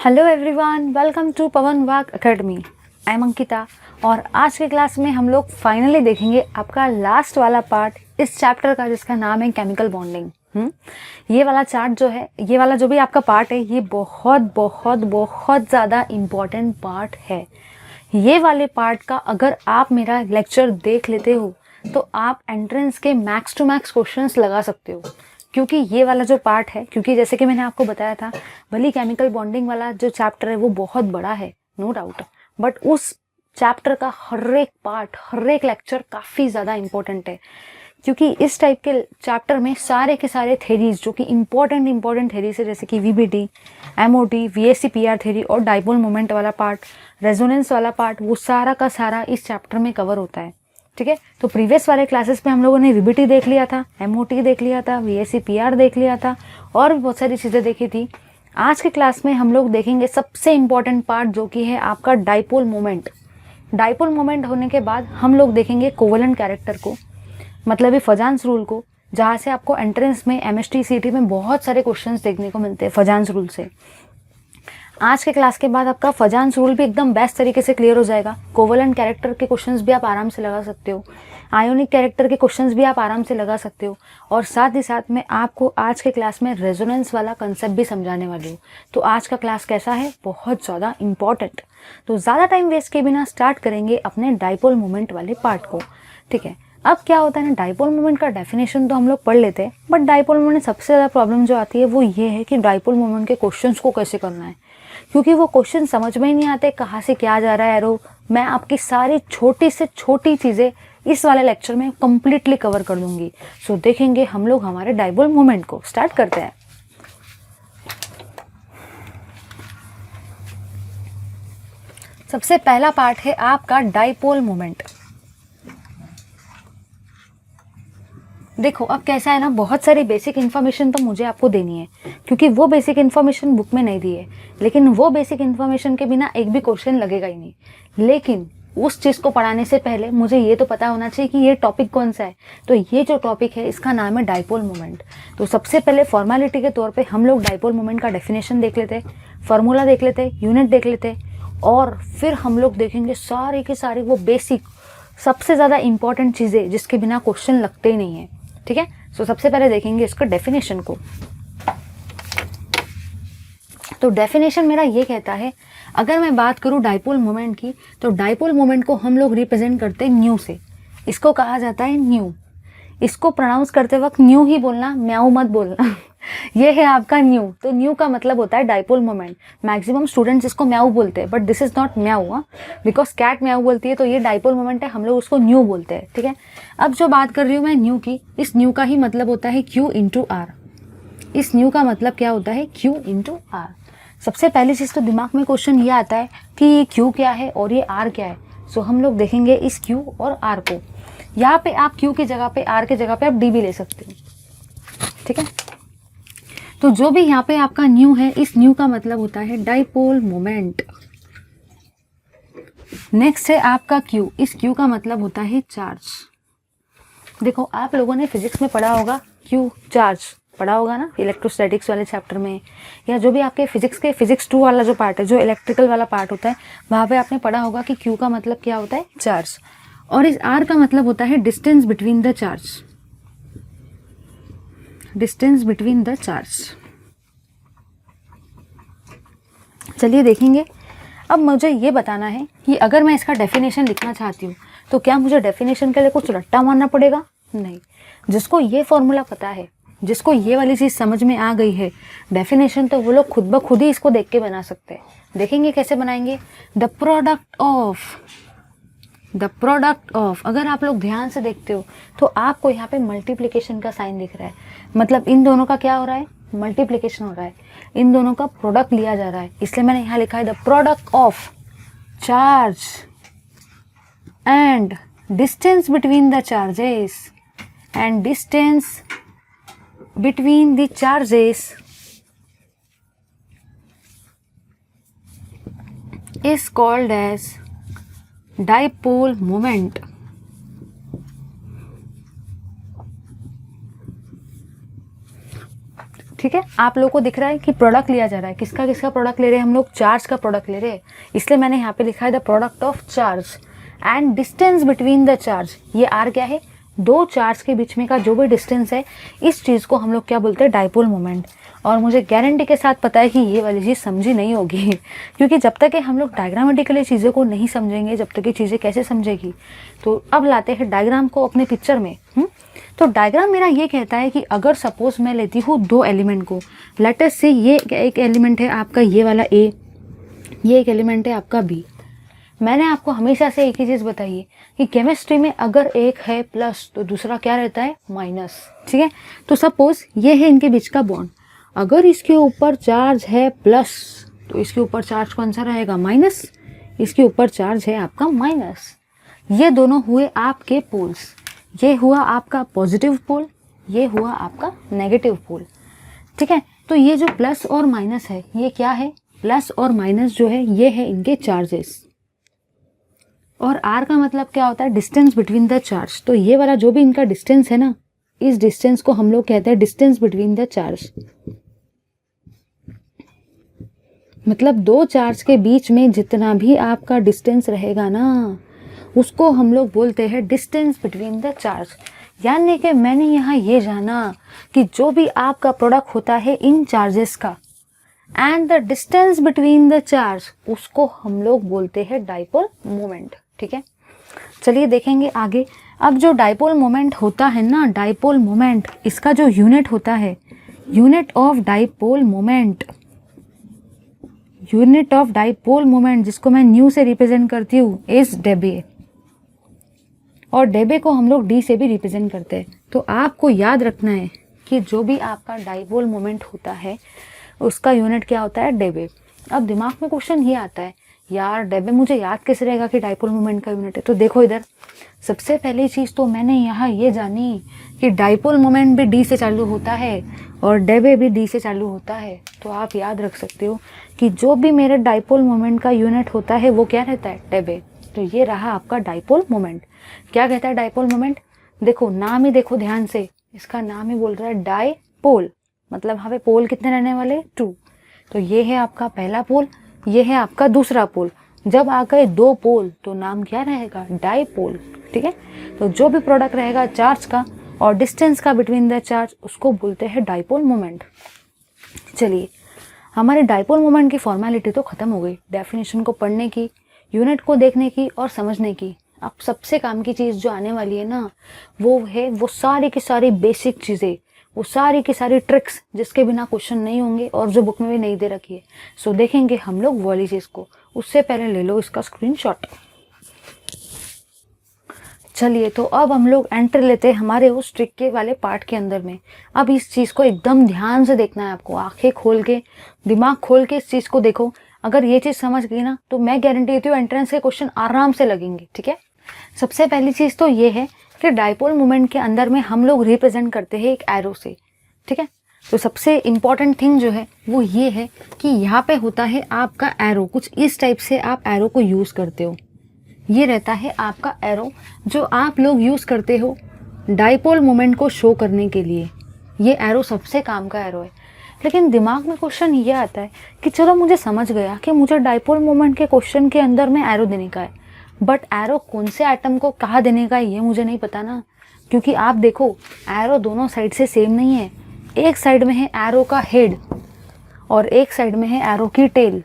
Hello everyone, welcome to Pawan Vak academy. I am Ankita और आज के क्लास में हम लोग फाइनली देखेंगे आपका लास्ट वाला पार्ट इस चैप्टर का, जिसका नाम है केमिकल बॉन्डिंग। ये वाला चार्ट जो है, ये वाला जो भी आपका पार्ट है, ये बहुत बहुत बहुत ज़्यादा इम्पॉर्टेंट पार्ट है। ये वाले पार्ट का अगर आप मेरा लेक्चर देख लेते हो तो आप एंट्रेंस के मैक्स टू मैक्स क्वेश्चंस लगा सकते हो, क्योंकि ये वाला जो पार्ट है, क्योंकि जैसे कि मैंने आपको बताया था, भले केमिकल बॉन्डिंग वाला जो चैप्टर है वो बहुत बड़ा है, नो डाउट, बट उस चैप्टर का हर एक पार्ट, हर एक लेक्चर काफ़ी ज़्यादा इंपॉर्टेंट है, क्योंकि इस टाइप के चैप्टर में सारे के सारे थेरीज जो कि इंपॉर्टेंट थेरीज है, जैसे कि VBT, MOT, VSC PR theory और डाइपोल मोमेंट वाला पार्ट, रेजोनेंस वाला पार्ट, वो सारा का सारा इस चैप्टर में कवर होता है। ठीक है, तो प्रीवियस वाले क्लासेस में हम लोगों ने वीबीटी देख लिया था, एमओटी देख लिया था, वीएससी पीआर देख लिया था और भी बहुत सारी चीज़ें देखी थी। आज के क्लास में हम लोग देखेंगे सबसे इम्पॉर्टेंट पार्ट, जो कि है आपका डाइपोल मोमेंट। डाइपोल मोमेंट होने के बाद हम लोग देखेंगे कोवेलेंट कैरेक्टर को, मतलब ये फजान्स रूल को, जहाँ से आपको एंट्रेंस में एमएसटी सीटी में बहुत सारे क्वेश्चंस देखने को मिलते हैं फजान्स रूल से। आज के क्लास के बाद आपका फजान्स रूल भी एकदम बेस्ट तरीके से क्लियर हो जाएगा। कोवेलेंट कैरेक्टर के क्वेश्चंस भी आप आराम से लगा सकते हो, आयोनिक कैरेक्टर के क्वेश्चंस भी आप आराम से लगा सकते हो, और साथ ही साथ मैं आपको आज के क्लास में रेजोनेंस वाला कंसेप्ट भी समझाने वाली हूँ। तो आज का क्लास कैसा है? बहुत ज़्यादा इंपॉर्टेंट। तो ज़्यादा टाइम वेस्ट के बिना स्टार्ट करेंगे अपने डाइपोल मोमेंट वाले पार्ट को। ठीक है, अब क्या होता है ना, डाइपोल मोमेंट का डेफिनेशन तो हम लोग पढ़ लेते हैं, बट डाइपोल मोमेंट सबसे ज़्यादा प्रॉब्लम जो आती है वो ये है कि डाइपोल मोमेंट के क्वेश्चंस को कैसे करना है, क्योंकि वो क्वेश्चन समझ में ही नहीं आते कहाँ से क्या जा रहा है एरो। मैं आपकी सारी छोटी से छोटी चीज़ें इस वाले लेक्चर में कंप्लीटली कवर कर दूंगी। सो देखेंगे हम लोग हमारे डाइपोल मोमेंट को। स्टार्ट करते हैं। सबसे पहला पार्ट है आपका डाइपोल मोमेंट। देखो अब कैसा है ना, बहुत सारी बेसिक इन्फॉर्मेशन तो मुझे आपको देनी है, क्योंकि वो बेसिक इन्फॉर्मेशन बुक में नहीं दी है, लेकिन वो बेसिक इन्फॉर्मेशन के बिना एक भी क्वेश्चन लगेगा ही नहीं। लेकिन उस चीज़ को पढ़ाने से पहले मुझे ये तो पता होना चाहिए कि ये टॉपिक कौन सा है। तो ये जो टॉपिक है इसका नाम है डाइपोल मोमेंट। तो सबसे पहले फॉर्मेलिटी के तौर पे हम लोग डाइपोल मोमेंट का डेफिनेशन देख लेते, फार्मूला देख लेते, यूनिट देख लेते, और फिर हम लोग देखेंगे सारी के सारी वो बेसिक सबसे ज़्यादा इंपॉर्टेंट चीज़ें जिसके बिना क्वेश्चन लगते ही नहीं है। ठीक है, सो सबसे पहले देखेंगे इसका डेफिनेशन को। तो डेफिनेशन मेरा ये कहता है, अगर मैं बात करूं डाइपोल मोमेंट की, तो डाइपोल मोमेंट को हम लोग रिप्रेजेंट करते हैं न्यू से। इसको कहा जाता है न्यू। इसको प्रोनाउंस करते वक्त न्यू ही बोलना, म्याऊ मत बोलना। ये है आपका न्यू। तो न्यू का मतलब होता है डाइपोल मोमेंट। मैक्सिमम स्टूडेंट्स इसको म्याऊ बोलते हैं, but this is not meow, because cat meow बोलती है, तो ये डाइपोल मोमेंट है, हम लोग उसको न्यू बोलते हैं। ठीक है, अब जो बात कर रही हूँ मैं न्यू की, इस न्यू का ही मतलब होता है Q इंटू आर। इस न्यू का मतलब क्या होता है? Q into R. सबसे पहली चीज़ तो दिमाग में क्वेश्चन ये आता है कि ये Q क्या है और ये R क्या है। सो हम लोग देखेंगे इस Q और R को। यहाँ पे आप Q की जगह पे, R की जगह पे आप D भी ले सकते हो। ठीक है, तो जो भी यहाँ पे आपका न्यू है, इस न्यू का मतलब होता है डाइपोल मोमेंट। नेक्स्ट है आपका Q। इस Q का मतलब होता है चार्ज। देखो आप लोगों ने फिजिक्स में पढ़ा होगा, Q चार्ज पढ़ा होगा ना, इलेक्ट्रोस्टैटिक्स वाले चैप्टर में, या जो भी आपके फिजिक्स 2 वाला जो पार्ट है, जो इलेक्ट्रिकल वाला पार्ट होता है, वहाँ पे आपने पढ़ा होगा कि Q का मतलब क्या होता है? चार्ज। और इस R का मतलब होता है distance between the charge. Distance between the charge. चलिए देखेंगे। अब मुझे ये बताना है कि अगर मैं इसका डेफिनेशन लिखना चाहती हूँ, तो क्या मुझे डेफिनेशन के लिए कुछ रट्टा मारना पड़ेगा? नहीं। जिसको ये फॉर्मूला पता है, जिसको ये वाली चीज़ समझ में आ गई है, डेफिनेशन तो वो लोग खुद ब खुद ही इसको देख के बना सकते हैं। देखेंगे कैसे बनाएंगे। द प्रोडक्ट ऑफ, अगर आप लोग ध्यान से देखते हो तो आपको यहाँ पे मल्टीप्लिकेशन का साइन दिख रहा है, मतलब इन दोनों का क्या हो रहा है? मल्टीप्लिकेशन हो रहा है। इन दोनों का प्रोडक्ट लिया जा रहा है, इसलिए मैंने यहाँ लिखा है the product of charge and distance between the charges, and distance between the charges is called as dipole moment. ठीक है, आप लोगों को दिख रहा है कि प्रोडक्ट लिया जा रहा है, किसका किसका प्रोडक्ट ले रहे हैं हम लोग, चार्ज का प्रोडक्ट ले रहे हैं, इसलिए मैंने यहाँ पे लिखा है the product of charge and distance between the charge. ये आर क्या है, दो चार्ज के बीच में का जो भी डिस्टेंस है, इस चीज़ को हम लोग क्या बोलते हैं, डाइपोल मोमेंट। और मुझे गारंटी के साथ पता है कि ये वाली चीज़ समझी नहीं होगी क्योंकि जब तक कि हम लोग डायग्रामेटिकली चीज़ों को नहीं समझेंगे, जब तक ये चीज़ें कैसे समझेगी। तो अब लाते हैं डायग्राम को अपने पिक्चर में। तो डायग्राम मेरा ये कहता है कि अगर सपोज मैं लेती हूँ दो एलिमेंट को, लेट अस से ये एक एलिमेंट है आपका ये वाला ए, ये एक एलिमेंट है आपका बी। मैंने आपको हमेशा से एक ही चीज़ बताई है कि केमिस्ट्री में अगर एक है प्लस तो दूसरा क्या रहता है, माइनस। ठीक है, तो सपोज ये है इनके बीच का बॉन्ड, अगर इसके ऊपर चार्ज है प्लस तो इसके ऊपर चार्ज कौन सा रहेगा, माइनस। इसके ऊपर चार्ज है आपका माइनस। ये दोनों हुए आपके पोल्स, ये हुआ आपका पॉजिटिव पोल, ये हुआ आपका नेगेटिव पोल। ठीक है, तो ये जो प्लस और माइनस है ये क्या है, प्लस और माइनस जो है ये है इनके चार्जेस। और आर का मतलब क्या होता है, डिस्टेंस बिटवीन द चार्ज। तो ये वाला जो भी इनका डिस्टेंस है ना, इस डिस्टेंस को हम लोग कहते हैं डिस्टेंस बिटवीन द चार्ज। मतलब दो चार्ज के बीच में जितना भी आपका डिस्टेंस रहेगा ना, उसको हम लोग बोलते हैं डिस्टेंस बिटवीन द चार्ज। यानी कि मैंने यहाँ ये जाना कि जो भी आपका प्रोडक्ट होता है इन चार्जेस का and the distance between the charge, उसको हम लोग बोलते हैं डाइपोल मोमेंट। ठीक है, चलिए देखेंगे आगे। अब जो डाइपोल मोमेंट होता है ना, डाइपोल मोमेंट, इसका जो यूनिट होता है, unit of dipole moment, unit of dipole moment जिसको मैं न्यू से रिप्रेजेंट करती हूँ इज डेबे, और डेबे को हम लोग डी से भी रिप्रेजेंट करते हैं। तो आपको याद रखना है कि जो भी आपका डाइपोल मोमेंट होता है उसका यूनिट क्या होता है, डेबे। अब दिमाग में क्वेश्चन ये आता है, यार डेबे मुझे याद कैसे रहेगा कि डाइपोल मोमेंट का यूनिट है। तो देखो इधर, सबसे पहली चीज़ तो मैंने यहाँ ये जानी कि डाइपोल मोमेंट भी डी से चालू होता है और डेबे भी डी से चालू होता है। तो आप याद रख सकते हो कि जो भी मेरे डाइपोल मोमेंट का यूनिट होता है वो क्या रहता है, डेबे। तो ये रहा आपका डाइपोल मोमेंट। क्या कहता है डाइपोल मोमेंट, देखो नाम ही देखो ध्यान से, इसका नाम ही बोल रहा है डाइपोल, मतलब यहाँ पे पोल कितने रहने वाले, 2। तो ये है आपका पहला पोल, ये है आपका दूसरा पोल। जब आ गए दो पोल तो नाम क्या रहेगा, डाइपोल। ठीक है, तो जो भी प्रोडक्ट रहेगा चार्ज का और डिस्टेंस का बिटवीन द चार्ज, उसको बोलते हैं डाइपोल मोमेंट। चलिए, हमारे डाइपोल मोमेंट की फॉर्मेलिटी तो खत्म हो गई, डेफिनेशन को पढ़ने की, यूनिट को देखने की और समझने की। अब सबसे काम की चीज़ जो आने वाली है ना, वो है वो सारी की सारी बेसिक चीज़ें, वो सारी की सारी ट्रिक्स जिसके बिना क्वेश्चन नहीं होंगे और जो बुक में भी नहीं दे रखी है। सो देखेंगे हम लोग वो वाली चीज़ को। उससे पहले ले लो इसका स्क्रीनशॉट। चलिए, तो अब हम लोग एंटर लेते हैं हमारे उस ट्रिक के वाले पार्ट के अंदर में। अब इस चीज़ को एकदम ध्यान से देखना है आपको, आंखें खोल के, दिमाग खोल के इस चीज़ को देखो। अगर ये चीज़ समझ गई ना तो मैं गारंटी देती हूँ एंट्रेंस के क्वेश्चन आराम से लगेंगे। ठीक है, सबसे पहली चीज़ तो ये है कि डाइपोल मोमेंट के अंदर में हम लोग रिप्रेजेंट करते हैं एक एरो से। ठीक है, तो सबसे इम्पॉर्टेंट थिंग जो है वो ये है कि यहाँ पे होता है आपका एरो, कुछ इस टाइप से आप एरो को यूज़ करते हो। ये रहता है आपका एरो जो आप लोग यूज़ करते हो डाइपोल मोमेंट को शो करने के लिए। ये एरो सबसे काम का एरो है। लेकिन दिमाग में क्वेश्चन ये आता है कि चलो मुझे समझ गया कि मुझे डाइपोल मोमेंट के क्वेश्चन के अंदर में एरो देने का है, बट एरो कौन से एटम को कहाँ देने का है ये मुझे नहीं पता ना। क्योंकि आप देखो एरो दोनों साइड से सेम नहीं है, एक साइड में है एरो का हेड और एक साइड में है एरो की टेल।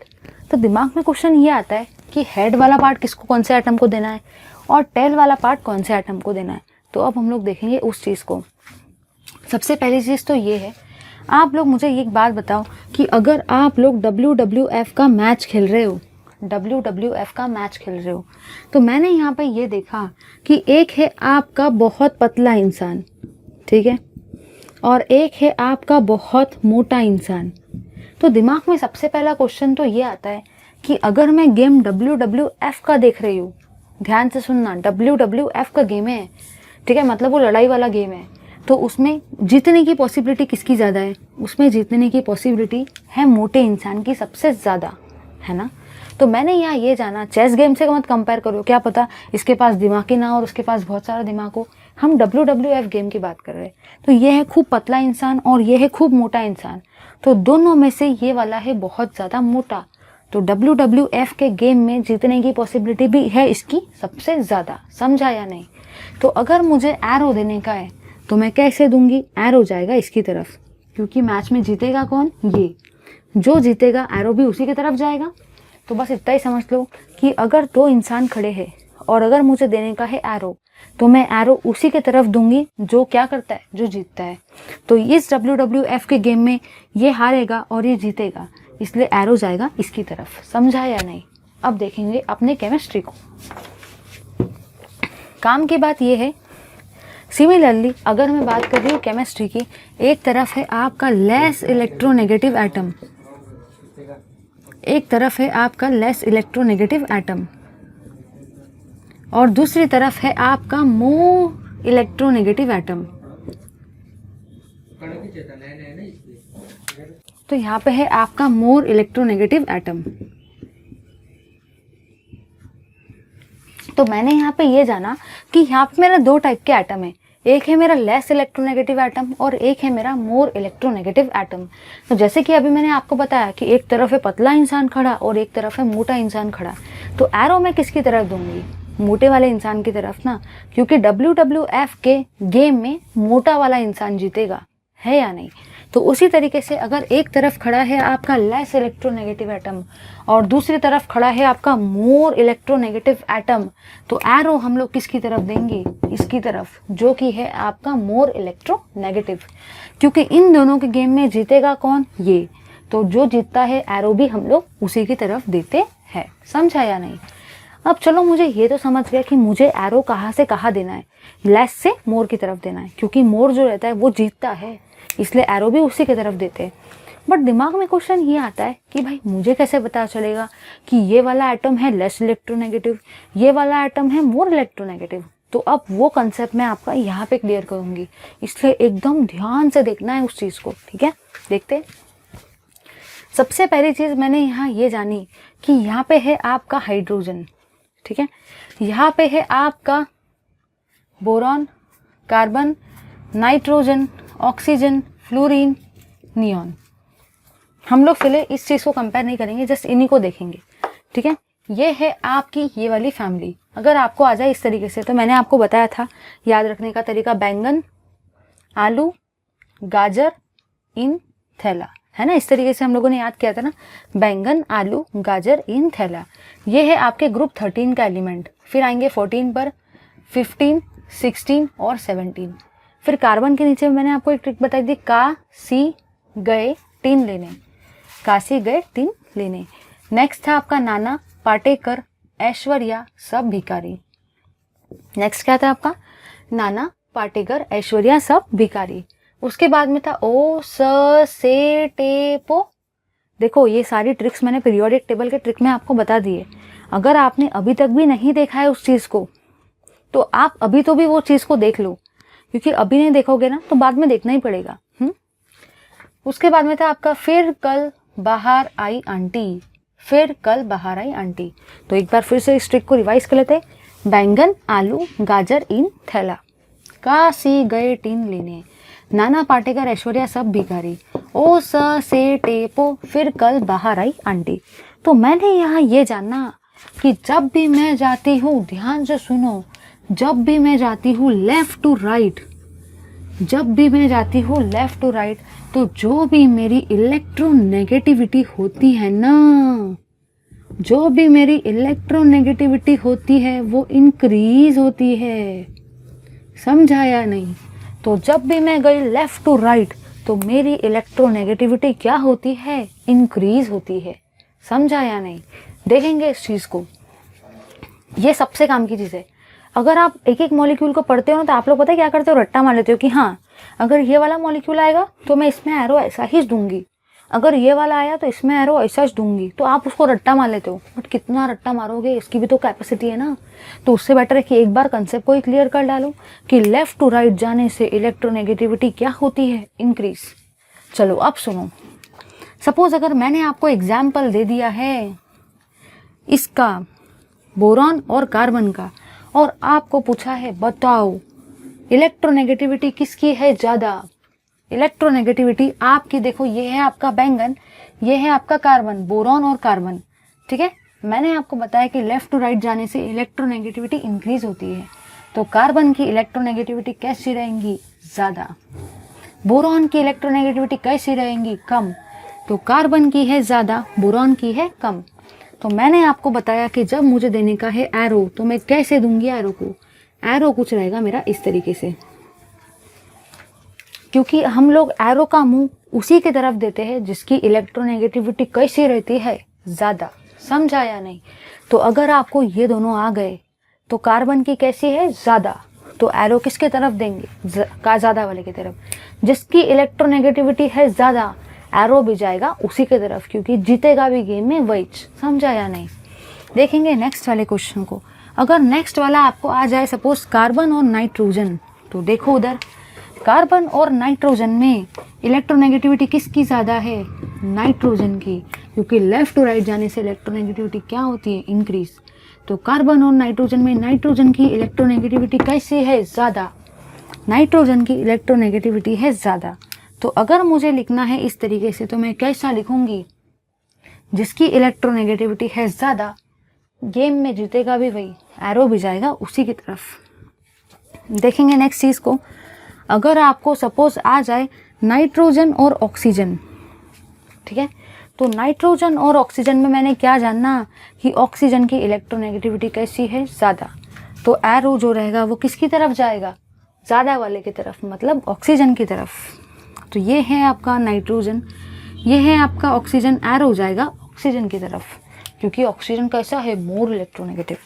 तो दिमाग में क्वेश्चन ये आता है कि हेड वाला पार्ट किसको, कौन से एटम को देना है और टेल वाला पार्ट कौन से एटम को देना है। तो अब हम लोग देखेंगे उस चीज़ को। सबसे पहली चीज़ तो ये है, आप लोग मुझे एक बात बताओ कि अगर आप लोग WWF का मैच खेल रहे हो, WWF का मैच खेल रहे हो, तो मैंने यहाँ पे ये देखा कि एक है आपका बहुत पतला इंसान, ठीक है, और एक है आपका बहुत मोटा इंसान। तो दिमाग में सबसे पहला क्वेश्चन तो ये आता है कि अगर मैं गेम WWF का देख रही हूँ, ध्यान से सुनना, WWF का गेम है, ठीक है, मतलब वो लड़ाई वाला गेम है, तो उसमें जीतने की पॉसिबिलिटी किसकी ज़्यादा है, उसमें जीतने की पॉसिबिलिटी है मोटे इंसान की सबसे ज़्यादा, है ना। तो मैंने यहाँ ये जाना, चेस गेम से मत कंपेयर करो, क्या पता इसके पास दिमाग ही ना हो और उसके पास बहुत सारा दिमाग हो। हम WWF गेम की बात कर रहे हैं। तो ये है खूब पतला इंसान और ये है खूब मोटा इंसान, तो दोनों में से ये वाला है बहुत ज़्यादा मोटा, तो WWF के गेम में जीतने की पॉसिबिलिटी भी है इसकी सबसे ज़्यादा। समझा या नहीं? तो अगर मुझे एरो देने का है तो मैं कैसे दूंगी? एरो जाएगा इसकी तरफ, क्योंकि मैच में जीतेगा कौन? ये। जो जीतेगा एरो भी उसी की तरफ जाएगा। तो बस इतना ही समझ लो कि अगर दो इंसान खड़े हैं और अगर मुझे देने का है एरो, तो मैं एरो उसी के तरफ दूंगी जो क्या करता है, जो जीतता है। तो इस WWF के गेम में ये हारेगा और ये जीतेगा, इसलिए एरो जाएगा इसकी तरफ। समझा या नहीं? अब देखेंगे अपने केमिस्ट्री को। काम की बात ये है, सिमिलरली अगर मैं बात कर रही हूँ केमिस्ट्री की, एक तरफ है आपका लेस इलेक्ट्रोनेगेटिव एटम, एक तरफ है आपका लेस इलेक्ट्रोनेगेटिव एटम और दूसरी तरफ है आपका मोर इलेक्ट्रोनेगेटिव एटम। तो यहाँ पे है आपका मोर इलेक्ट्रोनेगेटिव एटम। तो मैंने यहाँ पे ये जाना कि यहाँ पे मेरा दो टाइप के एटम है, एक है मेरा लेस इलेक्ट्रोनेगेटिव एटम और एक है मेरा मोर इलेक्ट्रोनेगेटिव एटम। तो जैसे कि अभी मैंने आपको बताया कि एक तरफ है पतला इंसान खड़ा और एक तरफ है मोटा इंसान खड़ा, तो एरो मैं किसकी तरफ दूंगी? मोटे वाले इंसान की तरफ ना, क्योंकि WWF के गेम में मोटा वाला इंसान जीतेगा, है या नहीं? तो उसी तरीके से अगर एक तरफ खड़ा है आपका लेस इलेक्ट्रोनेगेटिव एटम और दूसरी तरफ खड़ा है आपका मोर इलेक्ट्रोनेगेटिव एटम, तो एरो हम लोग किसकी तरफ देंगे? इसकी तरफ, जो कि है आपका मोर इलेक्ट्रोनेगेटिव, क्योंकि इन दोनों के गेम में जीतेगा कौन? ये। तो जो जीतता है एरो भी हम लोग उसी की तरफ देते हैं। समझा या नहीं? अब चलो, मुझे ये तो समझ गया कि मुझे एरो कहाँ से कहाँ देना है, लेस से मोर की तरफ देना है, क्योंकि मोर जो रहता है वो जीतता है, इसलिए एरो भी उसी की तरफ देते हैं। बट दिमाग में क्वेश्चन ये आता है कि भाई मुझे कैसे पता चलेगा कि ये वाला एटम है लेस इलेक्ट्रोनेगेटिव, ये वाला एटम है मोर इलेक्ट्रोनेगेटिव? तो अब वो कंसेप्ट मैं आपका यहाँ पे क्लियर करूँगी, इसलिए एकदम ध्यान से देखना है उस चीज़ को। ठीक है, देखते। सबसे पहली चीज़ मैंने यहाँ ये जानी कि यहाँ पे है आपका हाइड्रोजन, ठीक है, यहाँ पे है आपका boron, carbon, nitrogen, oxygen, fluorine, neon. हम लोग फिलहाल इस चीज़ को कंपेयर नहीं करेंगे, जस्ट इन्हीं को देखेंगे। ठीक है, ये है आपकी ये वाली फैमिली। अगर आपको आ जाए इस तरीके से, तो मैंने आपको बताया था याद रखने का तरीका, बैंगन, आलू, गाजर इन थैला, है ना? इस तरीके से हम लोगों ने याद किया था ना, बैंगन, आलू, गाजर इन थैला। ये है आपके ग्रुप 13 का एलिमेंट। फिर आएंगे 14 पर, 15, 16 और 17। फिर कार्बन के नीचे मैंने आपको एक ट्रिक बताई थी, का सी गए तीन लेने, काशी गए तीन लेने। नेक्स्ट था आपका नाना, पाटेकर, ऐश्वर्या, सब भिखारी। नेक्स्ट क्या था आपका? नाना, पाटेकर, ऐश्वर्या, सब भिखारी। उसके बाद में था ओ स से टे पो। देखो, ये सारी ट्रिक्स मैंने पीरियोडिक टेबल के ट्रिक में आपको बता दिए। अगर आपने अभी तक भी नहीं देखा है उस चीज़ को, तो आप अभी तो भी वो चीज़ को देख लो, क्योंकि अभी नहीं देखोगे ना तो बाद में देखना ही पड़ेगा। उसके बाद में था आपका फिर कल बाहर आई आंटी, फिर कल बाहर आई आंटी। तो एक बार फिर से इस ट्रिक को रिवाइज कर लेते। बैंगन, आलू, गाजर इन थैला, का सी गए टीन लेने, नाना, पाटेकर, ऐश्वर्या, सब भिखारी, ओ स से टे पो, फिर कल बाहर आई आंटी। तो मैंने यहाँ ये जानना कि जब भी मैं जाती हूँ, ध्यान से सुनो, जब भी मैं जाती हूँ लेफ्ट टू राइट, जब भी मैं जाती हूँ लेफ्ट टू राइट, तो जो भी मेरी इलेक्ट्रोनेगेटिविटी होती है ना, जो भी मेरी इलेक्ट्रोनेगेटिविटी होती है वो इंक्रीज होती है। समझा या नहीं? तो जब भी मैं गई लेफ्ट टू राइट, तो मेरी इलेक्ट्रोनेगेटिविटी क्या होती है? इंक्रीज होती है। समझा या नहीं? देखेंगे इस चीज़ को, ये सबसे काम की चीज़ है। अगर आप एक एक मॉलिक्यूल को पढ़ते हो ना, तो आप लोग पता है क्या करते हो? रट्टा मार लेते हो कि हाँ, अगर ये वाला मॉलिक्यूल आएगा तो मैं इसमें एरो ऐसा ही दूंगी, अगर ये वाला आया तो इसमें एरो ऐसा ही दूंगी। तो आप उसको रट्टा मार लेते हो, बट कितना रट्टा मारोगे, इसकी भी तो कैपेसिटी है ना। तो उससे बेटर है कि एक बार कंसेप्ट को ही क्लियर कर डालो कि लेफ्ट टू राइट जाने से इलेक्ट्रोनेगेटिविटी क्या होती है? इंक्रीज। चलो अब सुनो, सपोज अगर मैंने आपको एग्जाम्पल दे दिया है इसका, बोरॉन और कार्बन का, और आपको पूछा है बताओ इलेक्ट्रोनेगेटिविटी किसकी है ज़्यादा? इलेक्ट्रोनेगेटिविटी आपकी, देखो ये है आपका बैंगन, ये है आपका कार्बन, बोरॉन और कार्बन, ठीक है। मैंने आपको बताया कि लेफ्ट टू राइट जाने से इलेक्ट्रोनेगेटिविटी इंक्रीज होती है, तो कार्बन की इलेक्ट्रोनेगेटिविटी कैसी रहेंगी? ज़्यादा। बोरॉन की इलेक्ट्रोनेगेटिविटी कैसी रहेंगी? कम। तो कार्बन की है ज़्यादा, बोरॉन की है कम। तो मैंने आपको बताया कि जब मुझे देने का है एरो, तो मैं कैसे दूंगी एरो को? एरो कुछ रहेगा मेरा इस तरीके से, क्योंकि हम लोग एरो का मुंह उसी की तरफ देते हैं जिसकी इलेक्ट्रोनेगेटिविटी कैसी रहती है? ज़्यादा। समझा या नहीं? तो अगर आपको ये दोनों आ गए तो कार्बन की कैसी है? ज़्यादा, तो एरो किसके तरफ देंगे? ज़्यादा वाले की तरफ। जिसकी इलेक्ट्रोनेगेटिविटी है ज़्यादा, एरो भी जाएगा उसी की तरफ, क्योंकि जीतेगा भी गेम में वही। समझा या नहीं? देखेंगे नेक्स्ट वाले क्वेश्चन को। अगर नेक्स्ट वाला आपको आ जाए सपोज कार्बन और नाइट्रोजन, तो देखो उधर कार्बन और नाइट्रोजन में इलेक्ट्रोनेगेटिविटी किसकी ज़्यादा है? नाइट्रोजन की, क्योंकि लेफ्ट टू राइट जाने से इलेक्ट्रोनेगेटिविटी क्या होती है? इंक्रीज। तो कार्बन और नाइट्रोजन में नाइट्रोजन की इलेक्ट्रोनेगेटिविटी कैसी है? ज़्यादा। नाइट्रोजन की इलेक्ट्रोनेगेटिविटी है ज़्यादा। तो अगर मुझे लिखना है इस तरीके से, तो मैं कैसा लिखूंगी? जिसकी इलेक्ट्रोनेगेटिविटी है ज़्यादा, गेम में जीतेगा भी वही, एरो भी जाएगा उसी की तरफ। देखेंगे नेक्स्ट चीज़ को। अगर आपको सपोज आ जाए नाइट्रोजन और ऑक्सीजन, ठीक है, तो नाइट्रोजन और ऑक्सीजन में मैंने क्या जानना कि ऑक्सीजन की इलेक्ट्रोनेगेटिविटी कैसी है? ज़्यादा। तो एरो जो रहेगा वो किसकी तरफ जाएगा? ज़्यादा वाले की तरफ, मतलब ऑक्सीजन की तरफ। तो ये है आपका नाइट्रोजन, ये है आपका ऑक्सीजन, एरो जाएगा ऑक्सीजन की तरफ, क्योंकि ऑक्सीजन कैसा है? More electronegative.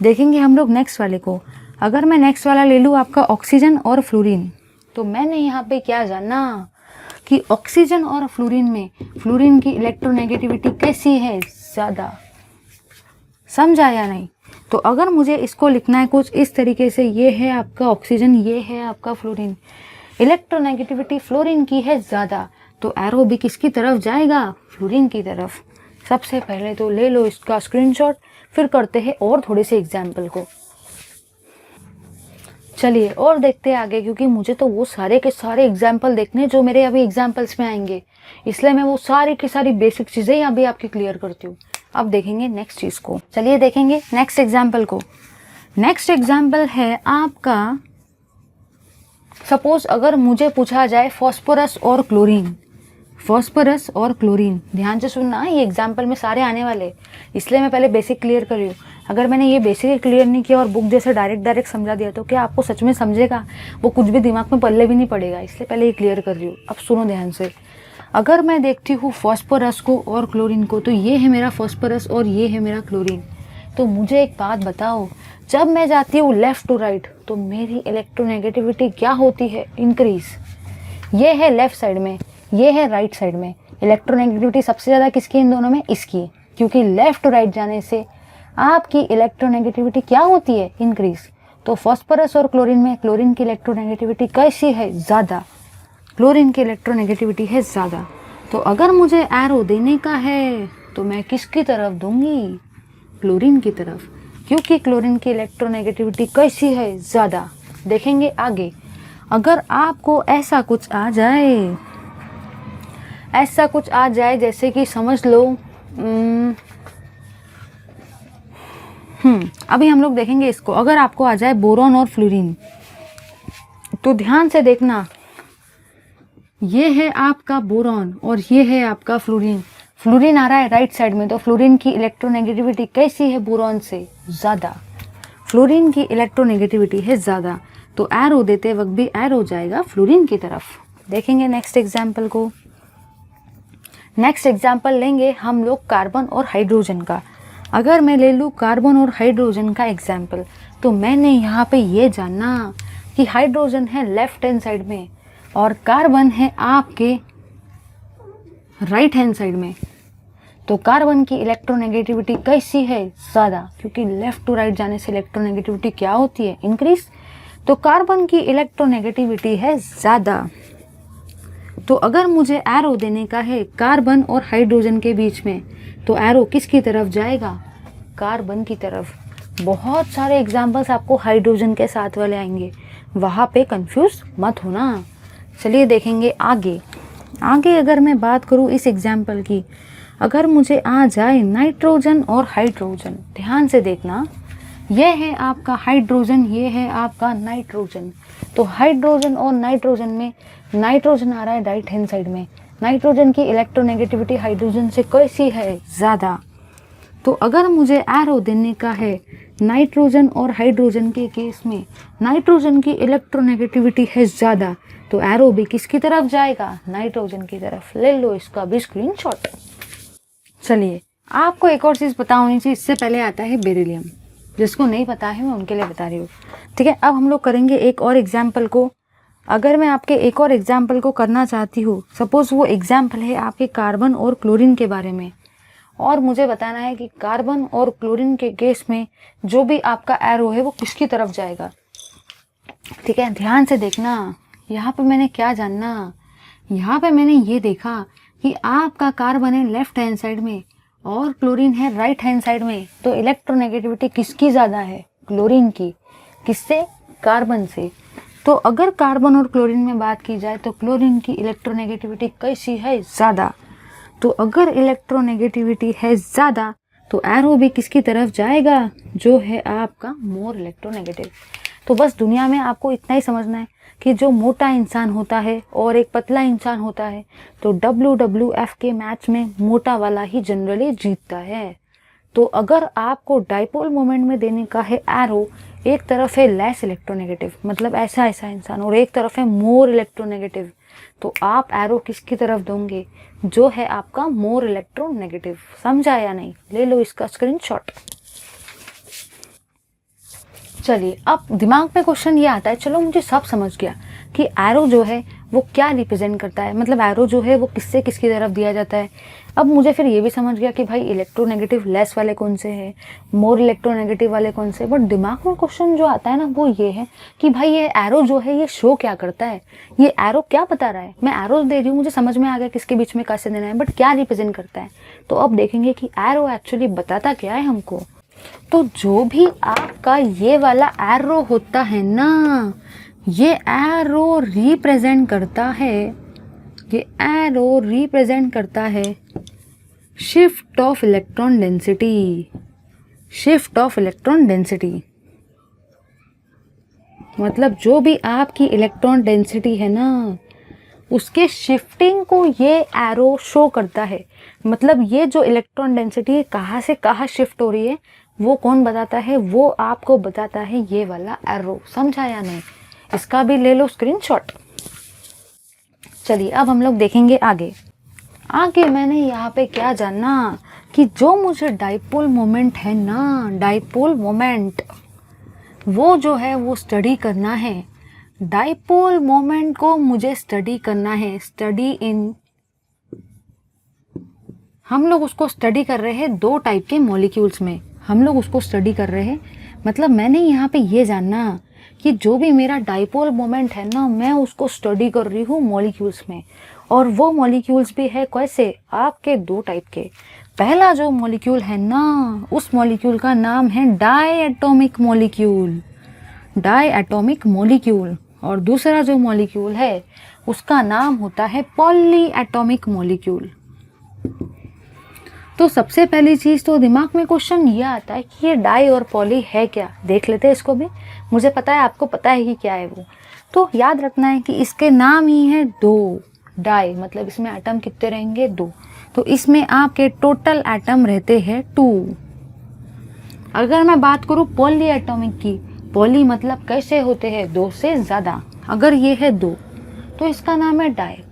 देखेंगे हम लोग नेक्स्ट वाले को। अगर मैं नेक्स्ट वाला ले लूँ आपका ऑक्सीजन और फ्लोरीन, तो मैंने यहाँ पे क्या जानना कि ऑक्सीजन और फ्लोरीन में फ्लोरीन की इलेक्ट्रोनेगेटिविटी कैसी है? ज़्यादा। समझा या नहीं? तो अगर मुझे इसको लिखना है कुछ इस तरीके से, ये है आपका ऑक्सीजन, ये है आपका फ्लोरीन, इलेक्ट्रोनेगेटिविटी फ्लोरीन की है ज़्यादा, तो एरो भी किसकी तरफ जाएगा? फ्लोरीन की तरफ। सबसे पहले तो ले लो इसका स्क्रीनशॉट, फिर करते हैं और थोड़े से एग्जाम्पल को। चलिए और देखते हैं आगे, क्योंकि मुझे तो वो सारे के सारे एग्जाम्पल देखने जो मेरे अभी एग्जाम्पल्स में आएंगे, इसलिए मैं वो सारी की सारी बेसिक चीज़ें ही अभी आपकी क्लियर करती हूँ। अब देखेंगे नेक्स्ट चीज़ को। चलिए देखेंगे नेक्स्ट एग्जाम्पल को। नेक्स्ट एग्जाम्पल है आपका, सपोज अगर मुझे पूछा जाए फॉस्फोरस और क्लोरीन, फॉस्फोरस और क्लोरीन, ध्यान से सुनना, ये एग्जाम्पल में सारे आने वाले, इसलिए मैं पहले बेसिक क्लियर कर रही हूँ। अगर मैंने ये बेसिक क्लियर नहीं किया और बुक जैसे डायरेक्ट समझा दिया, तो क्या आपको सच में समझेगा? वो कुछ भी दिमाग में पल्ले भी नहीं पड़ेगा, इसलिए पहले ये क्लियर कर रही हूँ। अब सुनो ध्यान से। अगर मैं देखती हूँ फॉस्फोरस को और क्लोरीन को, तो ये है मेरा फॉस्फोरस और ये है मेरा क्लोरीन। तो मुझे एक बात बताओ, जब मैं जाती हूँ लेफ़्ट टू राइट, तो मेरी इलेक्ट्रोनेगेटिविटी क्या होती है? इंक्रीज। ये है लेफ़्ट साइड में, ये है राइट साइड में। इलेक्ट्रोनेगेटिविटी सबसे ज़्यादा किसकी? इन दोनों में इसकी, क्योंकि लेफ़्ट टू राइट जाने से आपकी इलेक्ट्रोनेगेटिविटी क्या होती है? इंक्रीज। तो फॉस्फोरस और क्लोरीन में क्लोरीन की इलेक्ट्रोनेगेटिविटी कैसी है? ज़्यादा। क्लोरीन की इलेक्ट्रोनेगेटिविटी है ज़्यादा। तो अगर मुझे एरो देने का है तो मैं किसकी तरफ दूंगी? क्लोरीन की तरफ, क्योंकि क्लोरीन की इलेक्ट्रोनेगेटिविटी कैसी है? ज़्यादा। देखेंगे आगे। अगर आपको ऐसा कुछ आ जाए, ऐसा कुछ आ जाए जैसे कि समझ लो, अभी हम लोग देखेंगे इसको। अगर आपको आ जाए बोरॉन और फ्लोरीन, तो ध्यान से देखना, ये है आपका बोरॉन और ये है आपका फ्लोरीन। फ्लोरीन आ रहा है राइट साइड में, तो फ्लोरीन की इलेक्ट्रोनेगेटिविटी कैसी है? बोरॉन से ज़्यादा। फ्लोरीन की इलेक्ट्रोनेगेटिविटी है ज़्यादा, तो एरो देते वक्त भी एरो जाएगा फ्लोरीन की तरफ। देखेंगे नेक्स्ट एग्जाम्पल को। नेक्स्ट एग्जाम्पल लेंगे हम लोग कार्बन और हाइड्रोजन का। अगर मैं ले लूँ कार्बन और हाइड्रोजन का एग्जाम्पल, तो मैंने यहाँ पे ये जानना कि हाइड्रोजन है लेफ्ट हैंड साइड में और कार्बन है आपके राइट हैंड साइड में। तो कार्बन की इलेक्ट्रोनेगेटिविटी कैसी है? ज़्यादा, क्योंकि लेफ्ट टू राइट जाने से इलेक्ट्रोनेगेटिविटी क्या होती है? इंक्रीज। तो कार्बन की इलेक्ट्रोनेगेटिविटी है ज़्यादा। तो अगर मुझे एरो देने का है कार्बन और हाइड्रोजन के बीच में, तो एरो किसकी तरफ जाएगा? कार्बन की तरफ। बहुत सारे एग्जाम्पल्स आपको हाइड्रोजन के साथ वाले आएंगे, वहाँ पे कंफ्यूज मत होना। चलिए देखेंगे आगे। अगर मैं बात करूँ इस एग्जाम्पल की, अगर मुझे आ जाए नाइट्रोजन और हाइड्रोजन, ध्यान से देखना, यह है आपका हाइड्रोजन, ये है आपका नाइट्रोजन। तो हाइड्रोजन और नाइट्रोजन में नाइट्रोजन आ रहा है राइट हैंड साइड में, नाइट्रोजन की इलेक्ट्रोनेगेटिविटी हाइड्रोजन से कैसी है, ज़्यादा। तो अगर मुझे एरो देने का है नाइट्रोजन और हाइड्रोजन के केस में, नाइट्रोजन की इलेक्ट्रोनेगेटिविटी है ज़्यादा, तो एरो भी किसकी तरफ जाएगा, नाइट्रोजन की तरफ। ले लो इसका भी स्क्रीनशॉट। चलिए आपको एक और चीज़ पता होनी चाहिए, इससे पहले आता है बेरिलियम। जिसको नहीं पता है मैं उनके लिए बता रही हूँ, ठीक है। अब हम लोग करेंगे एक और एग्जाम्पल को। अगर मैं आपके एक और एग्जाम्पल को करना चाहती हूँ, सपोज़ वो एग्जाम्पल है आपके कार्बन और क्लोरीन के बारे में, और मुझे बताना है कि कार्बन और क्लोरीन के केस में जो भी आपका एरो है वो किसकी तरफ जाएगा, ठीक है। ध्यान से देखना, यहाँ पे मैंने क्या जानना, यहाँ पे मैंने ये देखा कि आपका कार्बन है लेफ्ट हैंड साइड में और क्लोरीन है राइट हैंड साइड में, तो इलेक्ट्रोनेगेटिविटी किसकी ज़्यादा है, क्लोरीन की। किससे, कार्बन से। तो अगर कार्बन और क्लोरीन में बात की जाए तो क्लोरीन की इलेक्ट्रोनेगेटिविटी कैसी है, ज़्यादा। तो अगर इलेक्ट्रोनेगेटिविटी है ज़्यादा तो एरो भी किसकी तरफ जाएगा, जो है आपका मोर इलेक्ट्रोनेगेटिव। तो बस दुनिया में आपको इतना ही समझना है कि जो मोटा इंसान होता है और एक पतला इंसान होता है, तो WWF के मैच में मोटा वाला ही जनरली जीतता है। तो अगर आपको डाइपोल मोमेंट में देने का है एरो, एक तरफ है लेस इलेक्ट्रोनेगेटिव, मतलब ऐसा इंसान, और एक तरफ है मोर इलेक्ट्रोनेगेटिव, तो आप एरो किसकी तरफ दोगे, जो है आपका मोर इलेक्ट्रोनेगेटिव। समझा या नहीं, ले लो इसका स्क्रीनशॉट। चलिए अब दिमाग में क्वेश्चन ये आता है, चलो मुझे सब समझ गया कि एरो जो है वो क्या रिप्रेजेंट करता है, मतलब एरो जो है वो किससे किसकी तरफ दिया जाता है। अब मुझे फिर ये भी समझ गया कि भाई इलेक्ट्रोनेगेटिव लेस वाले कौन से हैं, मोर इलेक्ट्रोनेगेटिव वाले कौन से। बट दिमाग में क्वेश्चन जो आता है ना वो ये है कि भाई ये एरो जो है ये शो क्या करता है, ये एरो क्या बता रहा है। मैं एरो दे रही हूँ, मुझे समझ में आ गया किसके बीच में कैसे देना है, बट क्या रिप्रेजेंट करता है। तो अब देखेंगे कि एरो एक्चुअली बताता क्या है हमको। तो जो भी आपका ये वाला एरो होता है ना, ये एरो रिप्रेजेंट करता है शिफ्ट ऑफ इलेक्ट्रॉन डेंसिटी। मतलब जो भी आपकी इलेक्ट्रॉन डेंसिटी है ना, उसके शिफ्टिंग को ये एरो शो करता है। मतलब ये जो इलेक्ट्रॉन डेंसिटी कहाँ से कहाँ शिफ्ट हो रही है वो कौन बताता है, वो आपको बताता है ये वाला एरो। समझा या नहीं, इसका भी ले लो स्क्रीनशॉट। चलिए अब हम लोग देखेंगे आगे। मैंने यहाँ पे क्या जानना कि जो मुझे डाइपोल मोमेंट है ना, डाइपोल मोमेंट वो जो है वो स्टडी करना है। डाइपोल मोमेंट को मुझे स्टडी करना है, हम लोग उसको स्टडी कर रहे हैं दो टाइप के मॉलिक्यूल्स में, हम लोग उसको स्टडी कर रहे हैं। मतलब मैंने यहाँ पे ये जानना कि जो भी मेरा डाइपोल मोमेंट है ना, मैं उसको स्टडी कर रही हूँ मॉलिक्यूल्स में, और वो मॉलिक्यूल्स भी है कैसे, आपके दो टाइप के। पहला जो मॉलिक्यूल है ना, उस मॉलिक्यूल का नाम है डाई एटॉमिक मॉलिक्यूल, और दूसरा जो मॉलिक्यूल है उसका नाम होता है पॉली एटॉमिक मॉलिक्यूल। तो सबसे पहली चीज़ तो दिमाग में क्वेश्चन ये आता है कि ये डाई और पॉली है क्या। देख लेते हैं इसको भी, मुझे पता है आपको पता है कि क्या है वो। तो याद रखना है कि इसके नाम ही है दो, डाई मतलब इसमें एटम कितने रहेंगे, दो। तो इसमें आपके टोटल एटम रहते हैं 2। अगर मैं बात करूँ पॉली एटॉमिक की, पॉली मतलब कैसे होते हैं, 2 से ज़्यादा। अगर ये है 2 तो इसका नाम है डाई।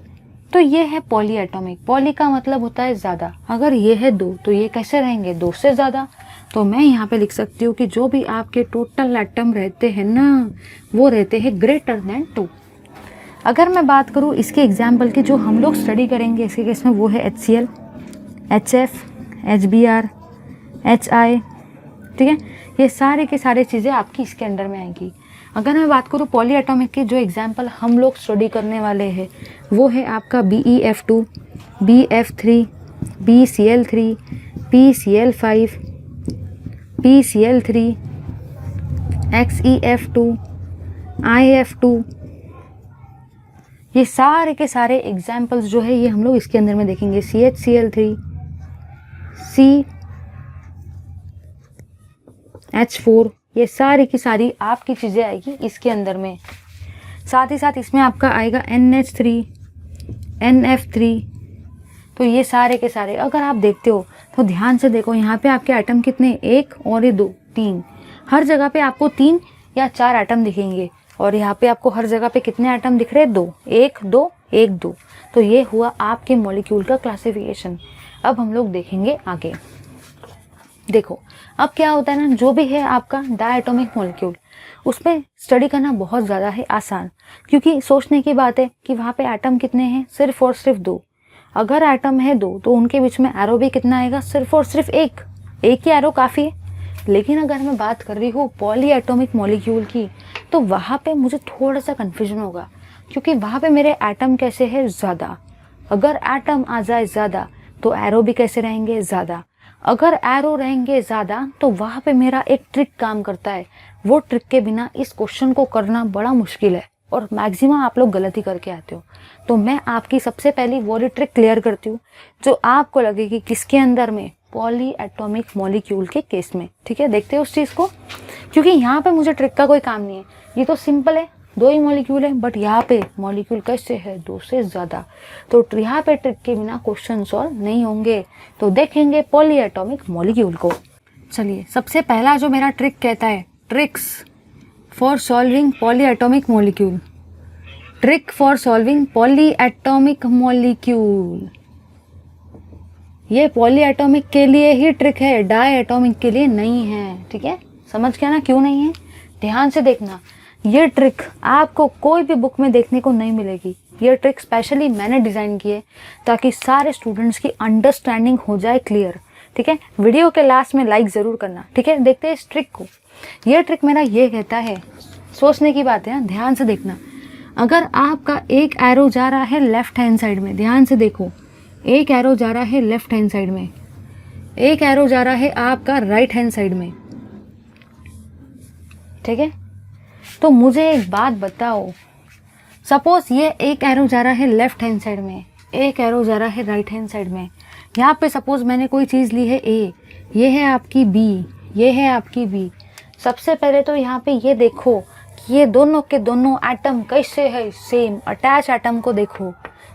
तो ये है पॉली एटॉमिक, पॉली का मतलब होता है ज़्यादा। अगर ये है 2 तो ये कैसे रहेंगे, 2 से ज़्यादा। तो मैं यहाँ पे लिख सकती हूँ कि जो भी आपके टोटल एटम रहते हैं ना, वो रहते हैं ग्रेटर देन 2। अगर मैं बात करूँ इसके एग्जाम्पल की, जो हम लोग स्टडी करेंगे इसके केस में, वो है HCl, HF, HBr, HI, ठीक है। ये सारे के सारे चीज़ें आपकी इसके अंडर में आएंगी। अगर मैं बात करूँ पॉली एटॉमिक की, जो एग्जाम्पल हम लोग स्टडी करने वाले हैं वो है आपका BeF2, BF3, BCl3, PCl5, PCl3, XeF2, IF2, ये सारे के सारे एग्जाम्पल्स जो है ये हम लोग इसके अंदर में देखेंगे। CHCl3, CH4, ये सारी की सारी आपकी चीज़ें आएगी इसके अंदर में। साथ ही साथ इसमें आपका आएगा NH3, NF3। तो ये सारे के सारे अगर आप देखते हो तो ध्यान से देखो, यहाँ पे आपके एटम कितने, एक और ये दो, तीन। हर जगह पे आपको 3 या 4 एटम दिखेंगे और यहाँ पे आपको हर जगह पे कितने एटम दिख रहे हैं, 2, 1 2 1 2। तो ये हुआ आपके मॉलिक्यूल का क्लासिफिकेशन। अब हम लोग देखेंगे आगे। देखो अब क्या होता है ना, जो भी है आपका डायटोमिक मॉलिक्यूल, उसमें स्टडी करना बहुत ज़्यादा है आसान, क्योंकि सोचने की बात है कि वहाँ पे एटम कितने हैं, सिर्फ और सिर्फ 2। अगर एटम है 2 तो उनके बीच में एरो भी कितना आएगा, सिर्फ और सिर्फ एक ही एरो काफ़ी है। लेकिन अगर मैं बात कर रही हूँ पॉली एटोमिक मॉलिक्यूल की, तो वहाँ पे मुझे थोड़ा सा कन्फ्यूजन होगा, क्योंकि वहाँ पे मेरे एटम कैसे है, ज़्यादा। अगर एटम आ जाए ज़्यादा तो एरो भी कैसे रहेंगे, ज़्यादा। अगर एरो रहेंगे ज़्यादा तो वहाँ पे मेरा एक ट्रिक काम करता है। वो ट्रिक के बिना इस क्वेश्चन को करना बड़ा मुश्किल है और मैक्सिमम आप लोग गलती करके आते हो। तो मैं आपकी सबसे पहली वो ट्रिक क्लियर करती हूँ जो आपको लगेगी किसके अंदर में, पॉली एटॉमिक मॉलिक्यूल के केस में। ठीक है, देखते हैं उस चीज़ को, क्योंकि यहाँ पे मुझे ट्रिक का कोई काम नहीं है। ये तो सिंपल है, 2 ही मॉलिक्यूल है, बट यहाँ पे मॉलिक्यूल कैसे है, 2 से ज़्यादा। तो यहाँ पे ट्रिक के बिना क्वेश्चन सॉल्व नहीं होंगे। तो देखेंगे पॉली एटॉमिक मॉलिक्यूल को। चलिए, सबसे पहला जो मेरा ट्रिक कहता है, tricks for solving poly atomic molecule. Trick for solving poly atomic molecule. ये पॉली एटॉमिक के लिए ही ट्रिक है, डाई एटॉमिक के लिए नहीं है। ठीक है, समझ गया ना क्यों नहीं है? ध्यान से देखना, ये ट्रिक आपको कोई भी बुक में देखने को नहीं मिलेगी। ये ट्रिक स्पेशली मैंने डिज़ाइन की है ताकि सारे स्टूडेंट्स की अंडरस्टैंडिंग हो जाए क्लियर। ठीक है, वीडियो के लास्ट में लाइक ज़रूर करना। ठीक है, देखते हैं इस ट्रिक को। ये ट्रिक मेरा ये कहता है, सोचने की बात है, ध्यान से देखना। अगर आपका एक एरो जा रहा है लेफ्ट हैंड साइड में, ध्यान से देखो, एक एरो जा रहा है लेफ्ट हैंड साइड में, एक एरो जा रहा है आपका राइट हैंड साइड में। ठीक है, तो मुझे एक बात बताओ, सपोज ये एक एरो जा रहा है लेफ्ट हैंड साइड में, एक एरो जा रहा है राइट हैंड साइड में। यहाँ पे सपोज मैंने कोई चीज़ ली है A, ये है आपकी B, ये है आपकी B। सबसे पहले तो यहाँ पे ये देखो कि ये दोनों के दोनों एटम कैसे है, सेम। अटैच एटम को देखो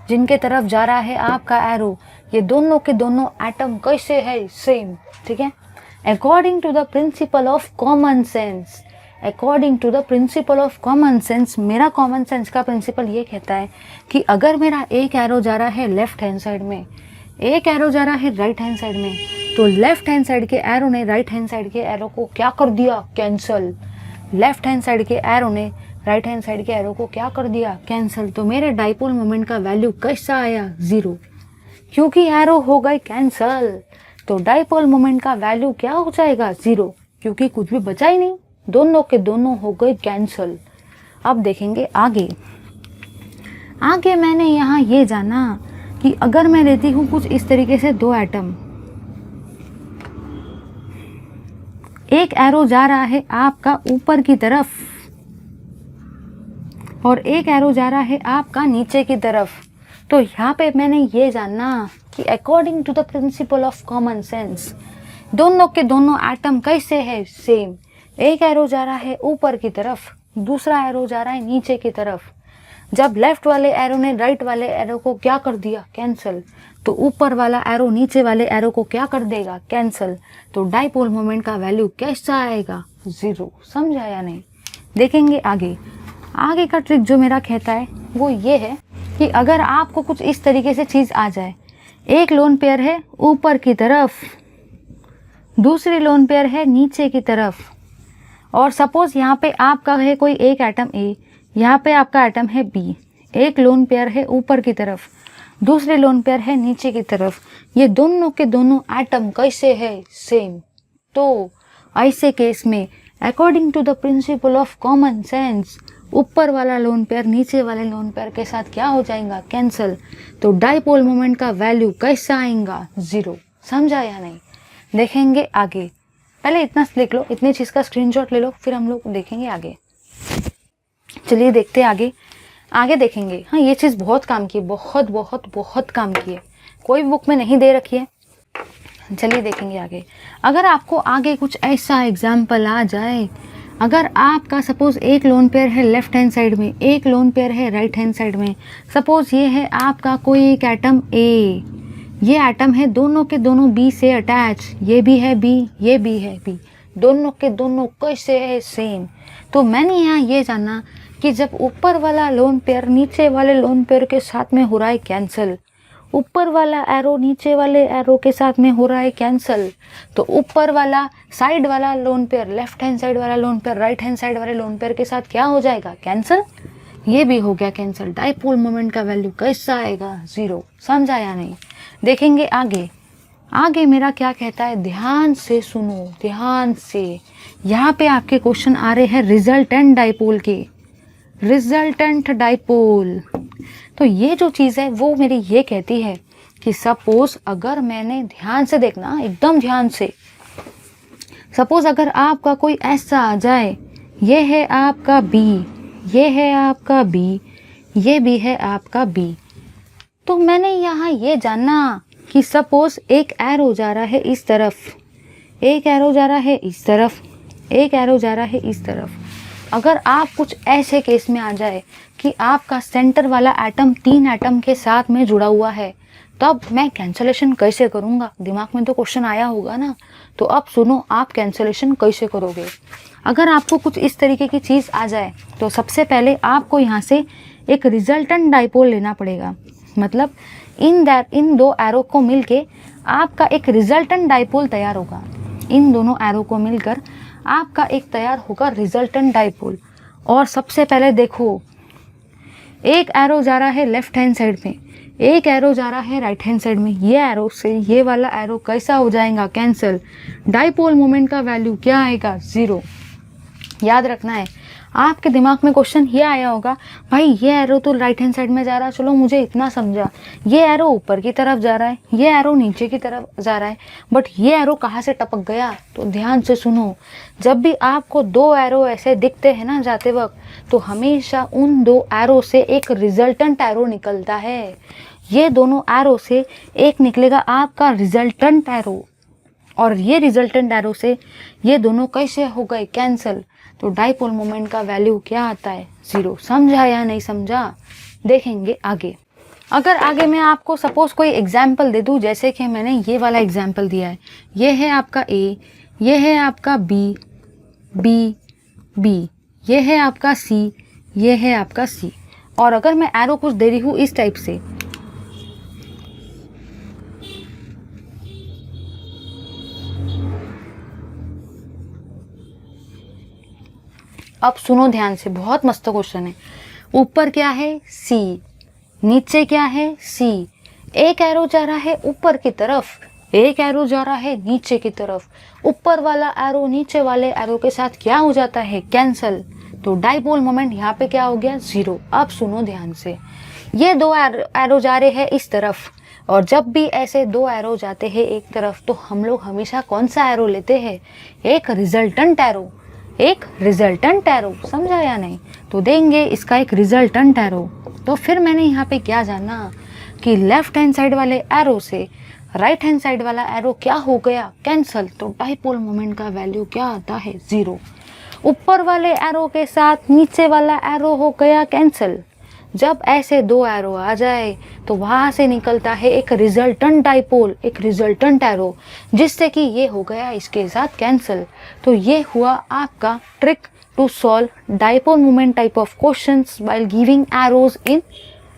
जिनके तरफ जा रहा है आपका एरो, ये दोनों के दोनों एटम कैसे है, सेम। ठीक है, according to the principle of common sense, according to the principle of common sense, मेरा कॉमन सेंस का प्रिंसिपल ये कहता है कि अगर मेरा एक एरो जा रहा है लेफ्ट हैंड साइड में, एक एरो जा रहा है राइट हैंड साइड में, तो लेफ्ट हैंड साइड के एरो ने राइट हैंड साइड के एरो को क्या कर दिया, कैंसल। लेफ्ट हैंड साइड के एरो ने राइट हैंड साइड के एरो को क्या कर दिया, कैंसल। तो मेरे डाइपोल मोमेंट का वैल्यू कैसा आया, 0, क्योंकि एरो हो गए कैंसल। तो डाइपोल मोमेंट का वैल्यू क्या हो जाएगा, 0, क्योंकि कुछ भी बचा ही नहीं, दोनों के दोनों हो गए कैंसल। अब देखेंगे आगे। आगे मैंने यहाँ ये जाना कि अगर मैं लेती हूँ कुछ इस तरीके से 2 एटम, एक एरो जा रहा है आपका ऊपर की तरफ और एक एरो जा रहा है आपका नीचे की तरफ। तो यहाँ पे मैंने ये जानना कि according to the principle of common sense, दोनों के दोनों एटम कैसे है, सेम। एक एरो जा रहा है ऊपर की तरफ, दूसरा एरो जा रहा है नीचे की तरफ। जब लेफ्ट वाले एरो ने राइट वाले एरो को क्या कर दिया, कैंसल, तो ऊपर वाला एरो नीचे वाले एरो को क्या कर देगा, कैंसल। तो डाइपोल मोमेंट का वैल्यू कैसा आएगा, 0। समझा या नहीं? देखेंगे आगे। आगे का ट्रिक जो मेरा कहता है वो ये है कि अगर आपको कुछ इस तरीके से चीज़ आ जाए, एक लोन पेयर है ऊपर की तरफ, दूसरी लोन पेयर है नीचे की तरफ, और सपोज यहाँ पे आपका है कोई एक एटम A, यहाँ पे आपका एटम है B, एक लोन पेयर है ऊपर की तरफ, दूसरे लोन पेयर है नीचे की तरफ। ये दोनों के दोनों एटम कैसे है, सेम। तो ऐसे केस में according to the principle of common sense, ऊपर वाला लोन पेयर नीचे वाले लोन पेयर के साथ क्या हो जाएगा, कैंसल। तो डाइपोल मोमेंट का वैल्यू कैसा आएगा, 0। समझा या नहीं? देखेंगे आगे। पहले इतना लिख लो, इतनी चीज़ का स्क्रीनशॉट ले लो, फिर हम लोग देखेंगे आगे। चलिए देखते हैं आगे। आगे देखेंगे। हाँ, ये चीज़ बहुत काम की है, बहुत बहुत बहुत काम की है, कोई बुक में नहीं दे रखी है। चलिए देखेंगे आगे। अगर आपको आगे कुछ ऐसा एग्जाम्पल आ जाए, अगर आपका सपोज एक लोन पेयर है लेफ्ट हैंड साइड में, एक लोन पेयर है राइट हैंड साइड में, सपोज ये है आपका कोई एक एटम ए, ये एटम है दोनों के दोनों बी से अटैच, ये भी है बी, ये भी है बी, दोनों के दोनों कैसे है सेम। तो मैंने यहाँ ये जाना कि जब ऊपर वाला लोन पेयर नीचे वाले लोन पेयर के साथ में हो रहा है कैंसिल, ऊपर वाला एरो नीचे वाले एरो के साथ में हो रहा है कैंसिल, तो ऊपर वाला साइड वाला lone pair left hand side वाला lone pair right hand side वाले लोन पेयर के साथ क्या हो जाएगा, कैंसिल। ये भी हो गया कैंसिल। डाइपोल मोमेंट का वैल्यू कैसा आएगा, 0। समझा या नहीं? देखेंगे आगे। आगे मेरा क्या कहता है, ध्यान से सुनो, ध्यान से। यहाँ पे आपके क्वेश्चन आ रहे हैं रिजल्टेंट डाइपोल के, रिजल्टेंट डाइपोल। तो ये जो चीज़ है वो मेरी ये कहती है कि सपोज अगर मैंने, ध्यान से देखना एकदम ध्यान से, सपोज अगर आपका कोई ऐसा आ जाए, ये है आपका बी, ये है आपका बी, ये भी है आपका बी, तो मैंने यहाँ ये जानना कि सपोज एक एरो जा रहा है इस तरफ, एक एरो जा रहा है इस तरफ, एक एरो जा रहा है इस तरफ। अगर आप कुछ ऐसे केस में आ जाए कि आपका सेंटर वाला एटम 3 एटम के साथ में जुड़ा हुआ है, तब मैं कैंसलेशन कैसे करूँगा? दिमाग में तो क्वेश्चन आया होगा ना। तो अब सुनो, आप कैंसलेशन कैसे करोगे। अगर आपको कुछ इस तरीके की चीज़ आ जाए तो सबसे पहले आपको यहाँ से एक रिजल्टेंट डाइपोल लेना पड़ेगा। मतलब इन दो एरो को मिलके आपका एक रिजल्टेंट डाइपोल तैयार होगा। इन दोनों एरो को मिलकर आपका एक तैयार होगा रिजल्टेंट डाइपोल। और सबसे पहले देखो, एक एरो जा रहा है लेफ्ट हैंड साइड में, एक एरो जा रहा है राइट हैंड साइड में। ये एरो से ये वाला एरो कैसा हो जाएगा, कैंसिल। डाइपोल मोमेंट का वैल्यू क्या आएगा, 0। याद रखना है। आपके दिमाग में क्वेश्चन ये आया होगा, भाई ये एरो तो राइट हैंड साइड में जा रहा है, चलो मुझे इतना समझा, ये एरो ऊपर की तरफ जा रहा है, ये एरो नीचे की तरफ जा रहा है, बट ये एरो कहाँ से टपक गया? तो ध्यान से सुनो, जब भी आपको 2 एरो ऐसे दिखते हैं ना जाते वक्त, तो हमेशा उन 2 एरो से एक रिजल्टेंट एरो निकलता है। ये दोनों एरो से एक निकलेगा आपका रिजल्टेंट एरो, और ये रिजल्टेंट एरो से ये दोनों कैसे हो गए, कैंसिल। तो डाइपोल मोमेंट का वैल्यू क्या आता है, 0। समझा या नहीं समझा? देखेंगे आगे। अगर आगे मैं आपको सपोज कोई एग्जाम्पल दे दूं, जैसे कि मैंने ये वाला एग्जाम्पल दिया है, ये है आपका ए, ये है आपका बी, बी, बी, ये है आपका सी, ये है आपका सी। और अगर मैं एरो कुछ दे रही हूँ इस टाइप से, अब सुनो ध्यान से, बहुत मस्त क्वेश्चन है। ऊपर क्या है, सी, नीचे क्या है, सी। एक एरो जा रहा है ऊपर की तरफ, एक एरो जा रहा है नीचे की तरफ। ऊपर वाला एरो नीचे वाले एरो के साथ क्या हो जाता है, कैंसल। तो डाइपोल मोमेंट यहाँ पे क्या हो गया, 0। अब सुनो ध्यान से, ये 2 एरो जा रहे हैं इस तरफ, और जब भी ऐसे 2 एरो जाते हैं एक तरफ, तो हम लोग हमेशा कौन सा एरो लेते हैं, एक रिजल्टेंट एरो, एक रिजल्टेंट एरो। समझा या नहीं? तो देंगे इसका एक रिजल्टेंट एरो। तो फिर मैंने यहाँ पे क्या जाना कि लेफ्ट हैंड साइड वाले एरो से राइट हैंड साइड वाला एरो क्या हो गया, कैंसल। तो डाइपोल मोमेंट का वैल्यू क्या आता है, 0। ऊपर वाले एरो के साथ नीचे वाला एरो हो गया कैंसल। जब ऐसे 2 एरो आ जाए तो वहाँ से निकलता है एक रिजल्टेंट डाइपोल, एक रिजल्टेंट एरो, जिससे कि ये हो गया इसके साथ कैंसिल। तो ये हुआ आपका trick to solve dipole moment type of questions while giving arrows in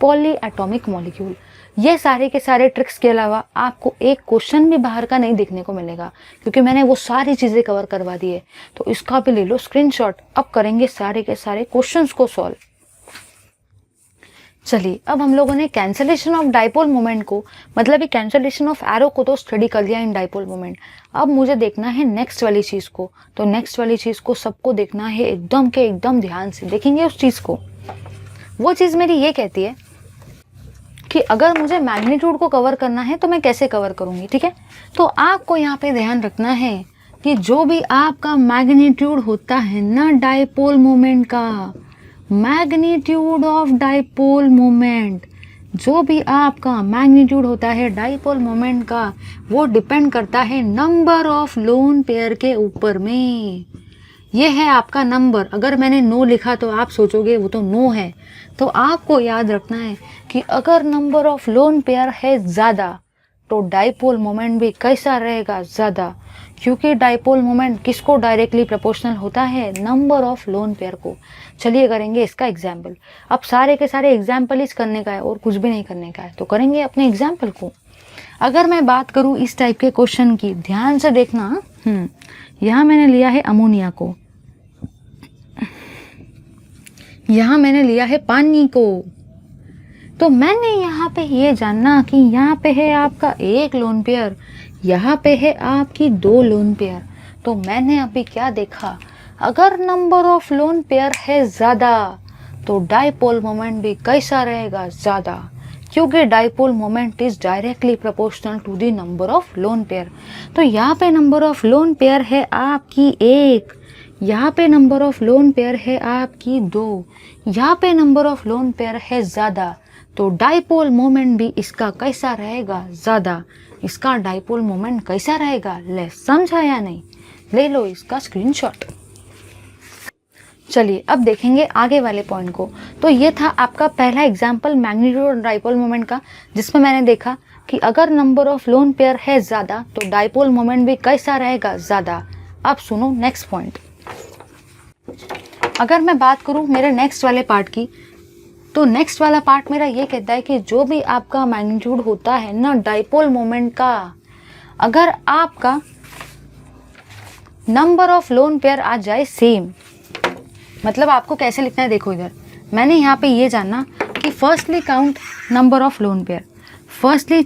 polyatomic molecule. ये सारे के सारे ट्रिक्स के अलावा आपको एक क्वेश्चन भी बाहर का नहीं देखने को मिलेगा, क्योंकि मैंने वो सारी चीज़ें कवर करवा दी है। तो इसका भी ले लो स्क्रीनशॉट। अब करेंगे सारे के सारे क्वेश्चंस को सॉल्व। चलिए, अब हम लोगों ने कैंसलेशन ऑफ डाइपोल मोमेंट को, मतलब कैंसलेशन ऑफ एरो को तो स्टडी कर लिया इन डाइपोल मोमेंट। अब मुझे देखना है नेक्स्ट वाली चीज़ को। तो नेक्स्ट वाली चीज़ को सबको देखना है एकदम के एकदम ध्यान से देखेंगे उस चीज़ को। वो चीज़ मेरी ये कहती है कि अगर मुझे मैग्नीट्यूड को कवर करना है तो मैं कैसे कवर करूँगी, ठीक है। तो आपको यहाँ पे ध्यान रखना है कि जो भी आपका मैग्नीट्यूड होता है ना डाइपोल मोमेंट का, मैग्नीट्यूड ऑफ डाइपोल मोमेंट, जो भी आपका मैग्नीट्यूड होता है डाइपोल मोमेंट का, वो डिपेंड करता है नंबर ऑफ लोन पेयर के ऊपर में। ये है आपका नंबर। अगर मैंने 9 लिखा तो आप सोचोगे वो तो 9 है, तो आपको याद रखना है कि अगर नंबर ऑफ लोन पेयर है ज़्यादा तो डाइपोल मोमेंट भी कैसा रहेगा, ज़्यादा, क्योंकि डाइपोल मोमेंट किसको डायरेक्टली प्रोपोर्शनल होता है, नंबर ऑफ लोन पेयर को। चलिए करेंगे इसका एग्जाम्पल। अब सारे के सारे एग्जाम्पल इस करने का है और कुछ भी नहीं करने का है, तो करेंगे अपने एग्जाम्पल को। अगर मैं बात करूँ इस टाइप के क्वेश्चन की, ध्यान से देखना। यहाँ मैंने लिया है अमोनिया को, यहाँ मैंने लिया है पानी को। तो मैंने यहाँ पे ये जानना कि यहाँ पे है आपका 1 लोन पेयर, यहाँ पे है आपकी 2 लोन पेयर। तो मैंने अभी क्या देखा, अगर नंबर ऑफ लोन पेयर है ज़्यादा तो डाइपोल मोमेंट भी कैसा रहेगा, ज़्यादा, क्योंकि dipole moment is directly proportional to the number of lone pair. तो यहाँ पे नंबर ऑफ लोन पेयर है आपकी 1, यहाँ पे नंबर ऑफ लोन पेयर है आपकी 2, यहाँ पे नंबर ऑफ लोन पेयर है ज़्यादा, तो डाइपोल मोमेंट भी इसका कैसा रहेगा, ज़्यादा। इसका डाइपोल मोमेंट कैसा रहेगा, ले समझा या नहीं, ले लो इसका स्क्रीनशॉट। चलिए अब देखेंगे आगे वाले पॉइंट को। तो ये था आपका पहला एग्जाम्पल मैग्नीट्यूड और डाइपोल मोमेंट का, जिसमें मैंने देखा कि अगर नंबर ऑफ लोन पेयर है ज़्यादा तो डाइपोल मोमेंट भी कैसा रहेगा, ज़्यादा। अब सुनो नेक्स्ट पॉइंट। अगर मैं बात करूँ मेरे नेक्स्ट वाले पार्ट की, तो नेक्स्ट वाला पार्ट मेरा ये कहता है कि जो भी आपका मैग्नीट्यूड होता है ना डाइपोल मोमेंट का, अगर आपका नंबर ऑफ लोन पेयर आ जाए सेम, मतलब आपको कैसे लिखना है, देखो इधर मैंने यहाँ पे ये जानना कि firstly count number of lone pair, firstly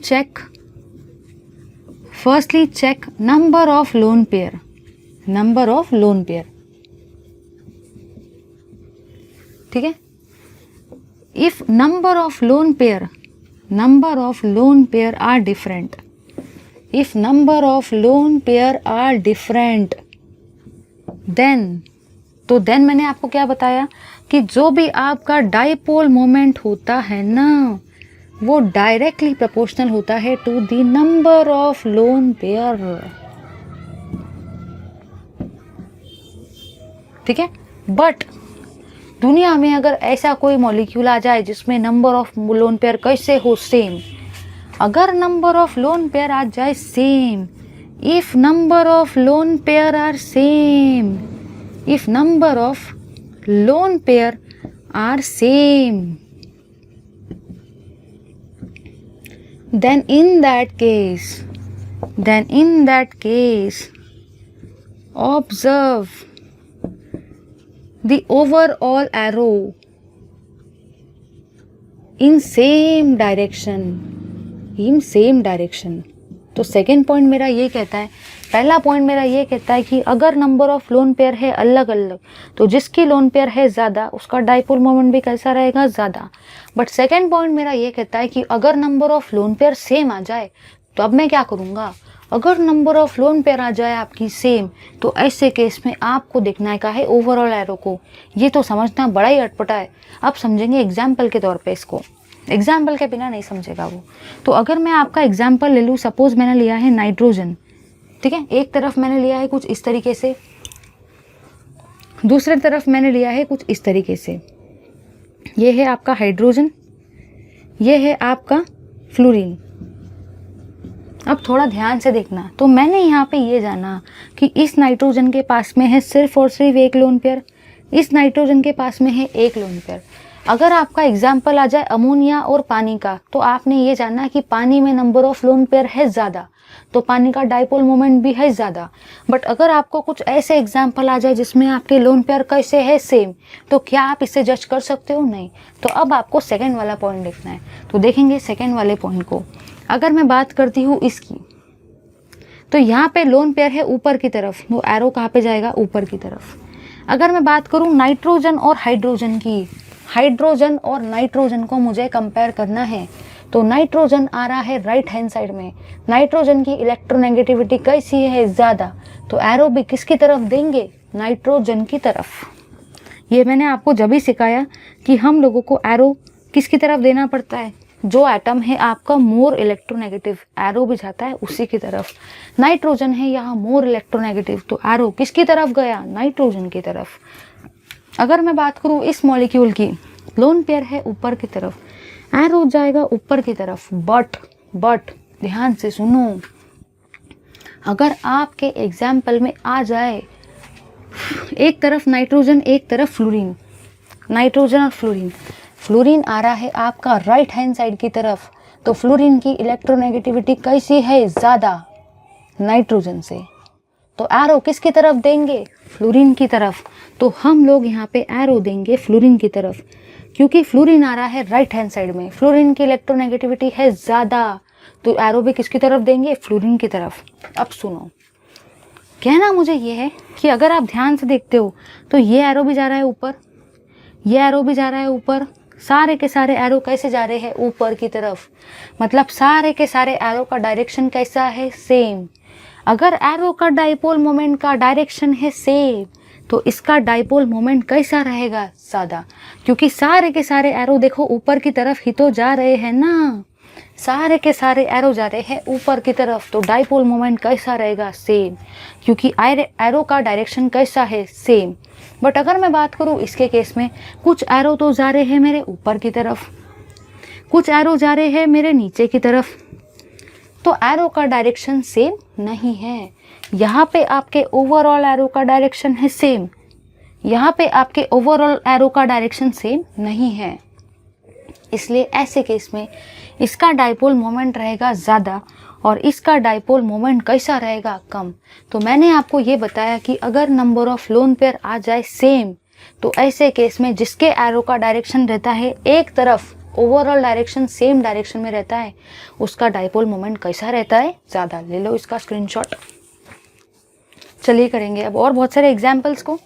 check number of lone pair, number of lone pair, ठीक है। If number of lone pair are different, if number of lone pair are different, then मैंने आपको क्या बताया कि जो भी आपका डाइपोल मोमेंट होता है ना, वो डायरेक्टली प्रोपोर्शनल होता है to the number of lone pair, ठीक है। बट दुनिया में अगर ऐसा कोई मॉलिक्यूल आ जाए जिसमें नंबर ऑफ लोन पेयर कैसे हो, सेम, अगर नंबर ऑफ लोन पेयर आ जाए same, if number of lone pair are same, if number of lone pair are same, then in that case observe the overall arrow in same direction। तो second point मेरा ये कहता है, पहला point मेरा ये कहता है कि अगर नंबर ऑफ लोन पेयर है अलग अलग तो जिसकी लोन पेयर है ज़्यादा उसका डाइपोल मोमेंट भी कैसा रहेगा, ज़्यादा। बट सेकेंड पॉइंट मेरा ये कहता है कि अगर number of lone pair same आ जाए तो अब मैं क्या करूँगा, अगर नंबर ऑफ लोन पेयर आ जाए आपकी सेम, तो ऐसे केस में आपको देखना का है ओवरऑल एरो को। ये तो समझना बड़ा ही अटपटा है, अब समझेंगे एग्जाम्पल के तौर पे इसको, एग्जाम्पल के बिना नहीं समझेगा वो। तो अगर मैं आपका एग्जाम्पल ले लूँ, सपोज मैंने लिया है नाइट्रोजन, ठीक है, एक तरफ मैंने लिया है कुछ इस तरीके से, दूसरी तरफ मैंने लिया है कुछ इस तरीके से। ये है आपका हाइड्रोजन, ये है आपका फ्लोरीन। अब थोड़ा ध्यान से देखना, तो मैंने यहाँ पे ये जाना कि इस नाइट्रोजन के पास में है सिर्फ और सिर्फ एक लोन पेयर, इस नाइट्रोजन के पास में है एक लोन पेयर। अगर आपका एग्जाम्पल आ जाए अमोनिया और पानी का, तो आपने ये जानना कि पानी में नंबर ऑफ लोन पेयर है ज़्यादा, तो पानी का डाइपोल मोमेंट भी है ज़्यादा। बट अगर आपको कुछ ऐसे एग्जाम्पल आ जाए जिसमें आपके लोन पेयर कैसे है सेम, तो क्या आप इससे जज कर सकते हो, नहीं। तो अब आपको सेकेंड वाला पॉइंट देखना है, तो देखेंगे सेकेंड वाले पॉइंट को। अगर मैं बात करती हूँ इसकी, तो यहाँ पे लोन पेयर है ऊपर की तरफ, वो एरो कहाँ पे जाएगा, ऊपर की तरफ। अगर मैं बात करूँ नाइट्रोजन और हाइड्रोजन की, हाइड्रोजन और नाइट्रोजन को मुझे कंपेयर करना है, तो नाइट्रोजन आ रहा है राइट हैंड साइड में, नाइट्रोजन की इलेक्ट्रोनेगेटिविटी कैसी है, ज़्यादा, तो एरो भी किसकी तरफ देंगे, नाइट्रोजन की तरफ। ये मैंने आपको जब ही सिखाया कि हम लोगों को एरो किसकी तरफ देना पड़ता है, जो एटम है आपका मोर इलेक्ट्रोनेगेटिव, एरो भी जाता है उसी की तरफ। नाइट्रोजन है यहाँ मोर इलेक्ट्रोनेगेटिव, तो एरो किसकी तरफ गया, नाइट्रोजन की तरफ। अगर मैं बात करूँ इस मॉलिक्यूल की, लोन पेयर है ऊपर की तरफ, एरो जाएगा ऊपर की तरफ। बट ध्यान से सुनो, अगर आपके एग्जाम्पल में आ जाए एक तरफ नाइट्रोजन एक तरफ फ्लोरीन, नाइट्रोजन और फ्लोरीन, फ्लोरीन आ रहा है आपका राइट हैंड साइड की तरफ, तो फ्लोरीन की इलेक्ट्रोनेगेटिविटी कैसी है, ज़्यादा नाइट्रोजन से, तो एरो किसकी तरफ देंगे, फ्लोरीन की तरफ। तो हम लोग यहाँ पे एरो देंगे फ्लोरीन की तरफ, क्योंकि फ्लोरीन आ रहा है राइट हैंड साइड में, फ्लोरीन की इलेक्ट्रोनेगेटिविटी है ज़्यादा, तो एरो भी किसकी तरफ देंगे, फ्लोरीन की तरफ। अब सुनो, कहना मुझे ये है कि अगर आप ध्यान से देखते हो तो ये एरो भी जा रहा है ऊपर, ये एरो भी जा रहा है ऊपर, सारे के सारे एरो कैसे जा रहे हैं, ऊपर की तरफ। मतलब सारे के सारे एरो का डायरेक्शन कैसा है, सेम। अगर एरो का डाइपोल मोमेंट का डायरेक्शन है सेम, तो इसका डाइपोल मोमेंट कैसा रहेगा, ज़्यादा, क्योंकि सारे के सारे एरो देखो ऊपर की तरफ ही तो जा रहे हैं ना, सारे के सारे एरो जा रहे हैं ऊपर की तरफ, तो डाइपोल मोमेंट कैसा रहेगा, सेम, क्योंकि एरो का डायरेक्शन कैसा है, सेम। बट अगर मैं बात करूँ इसके केस में, कुछ एरो तो जा रहे हैं मेरे ऊपर की तरफ, कुछ एरो जा रहे हैं मेरे नीचे की तरफ, तो एरो का डायरेक्शन सेम नहीं है। यहाँ पे आपके ओवरऑल एरो का डायरेक्शन है सेम, यहाँ पे आपके ओवरऑल एरो का डायरेक्शन सेम नहीं है, इसलिए ऐसे केस में इसका डाइपोल मोमेंट रहेगा ज़्यादा और इसका डाइपोल मोमेंट कैसा रहेगा, कम। तो मैंने आपको ये बताया कि अगर नंबर ऑफ लोन पेयर आ जाए सेम, तो ऐसे केस में जिसके एरो का डायरेक्शन रहता है एक तरफ, ओवरऑल डायरेक्शन सेम डायरेक्शन में रहता है, उसका डाइपोल मोमेंट कैसा रहता है, ज़्यादा। ले लो इसका स्क्रीनशॉट। चलिए करेंगे अब और बहुत सारे एग्जाम्पल्स को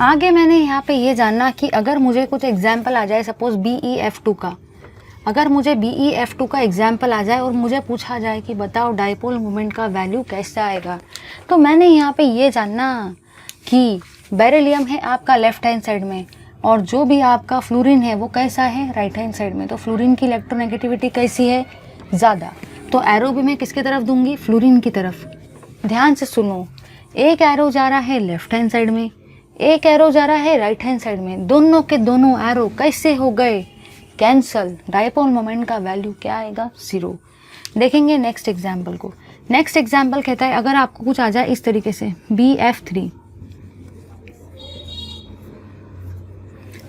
आगे। मैंने यहाँ पे ये जानना कि अगर मुझे कुछ एग्जाम्पल आ जाए, सपोज BeF2 का, अगर मुझे BeF2 का एग्जाम्पल आ जाए और मुझे पूछा जाए कि बताओ डाइपोल मोमेंट का वैल्यू कैसा आएगा, तो मैंने यहाँ पे ये जानना कि बेरिलियम है आपका लेफ्ट हैंड साइड में और जो भी आपका फ्लोरीन है वो कैसा है, राइट हैंड साइड में, तो फ्लोरीन की इलेक्ट्रोनेगेटिविटी कैसी है, ज़्यादा। तो एरो भी मैं किसकी तरफ दूंगी, फ्लोरीन की तरफ। ध्यान से सुनो, एक एरो जा रहा है लेफ्ट हैंड साइड में, एक एरो जा रहा है राइट हैंड साइड में, दोनों के दोनों एरो कैसे हो गए, कैंसल। डाइपोल मोमेंट का वैल्यू क्या आएगा, 0। देखेंगे नेक्स्ट एग्जाम्पल को। नेक्स्ट एग्जाम्पल कहता है अगर आपको कुछ आ जाए इस तरीके से BF3,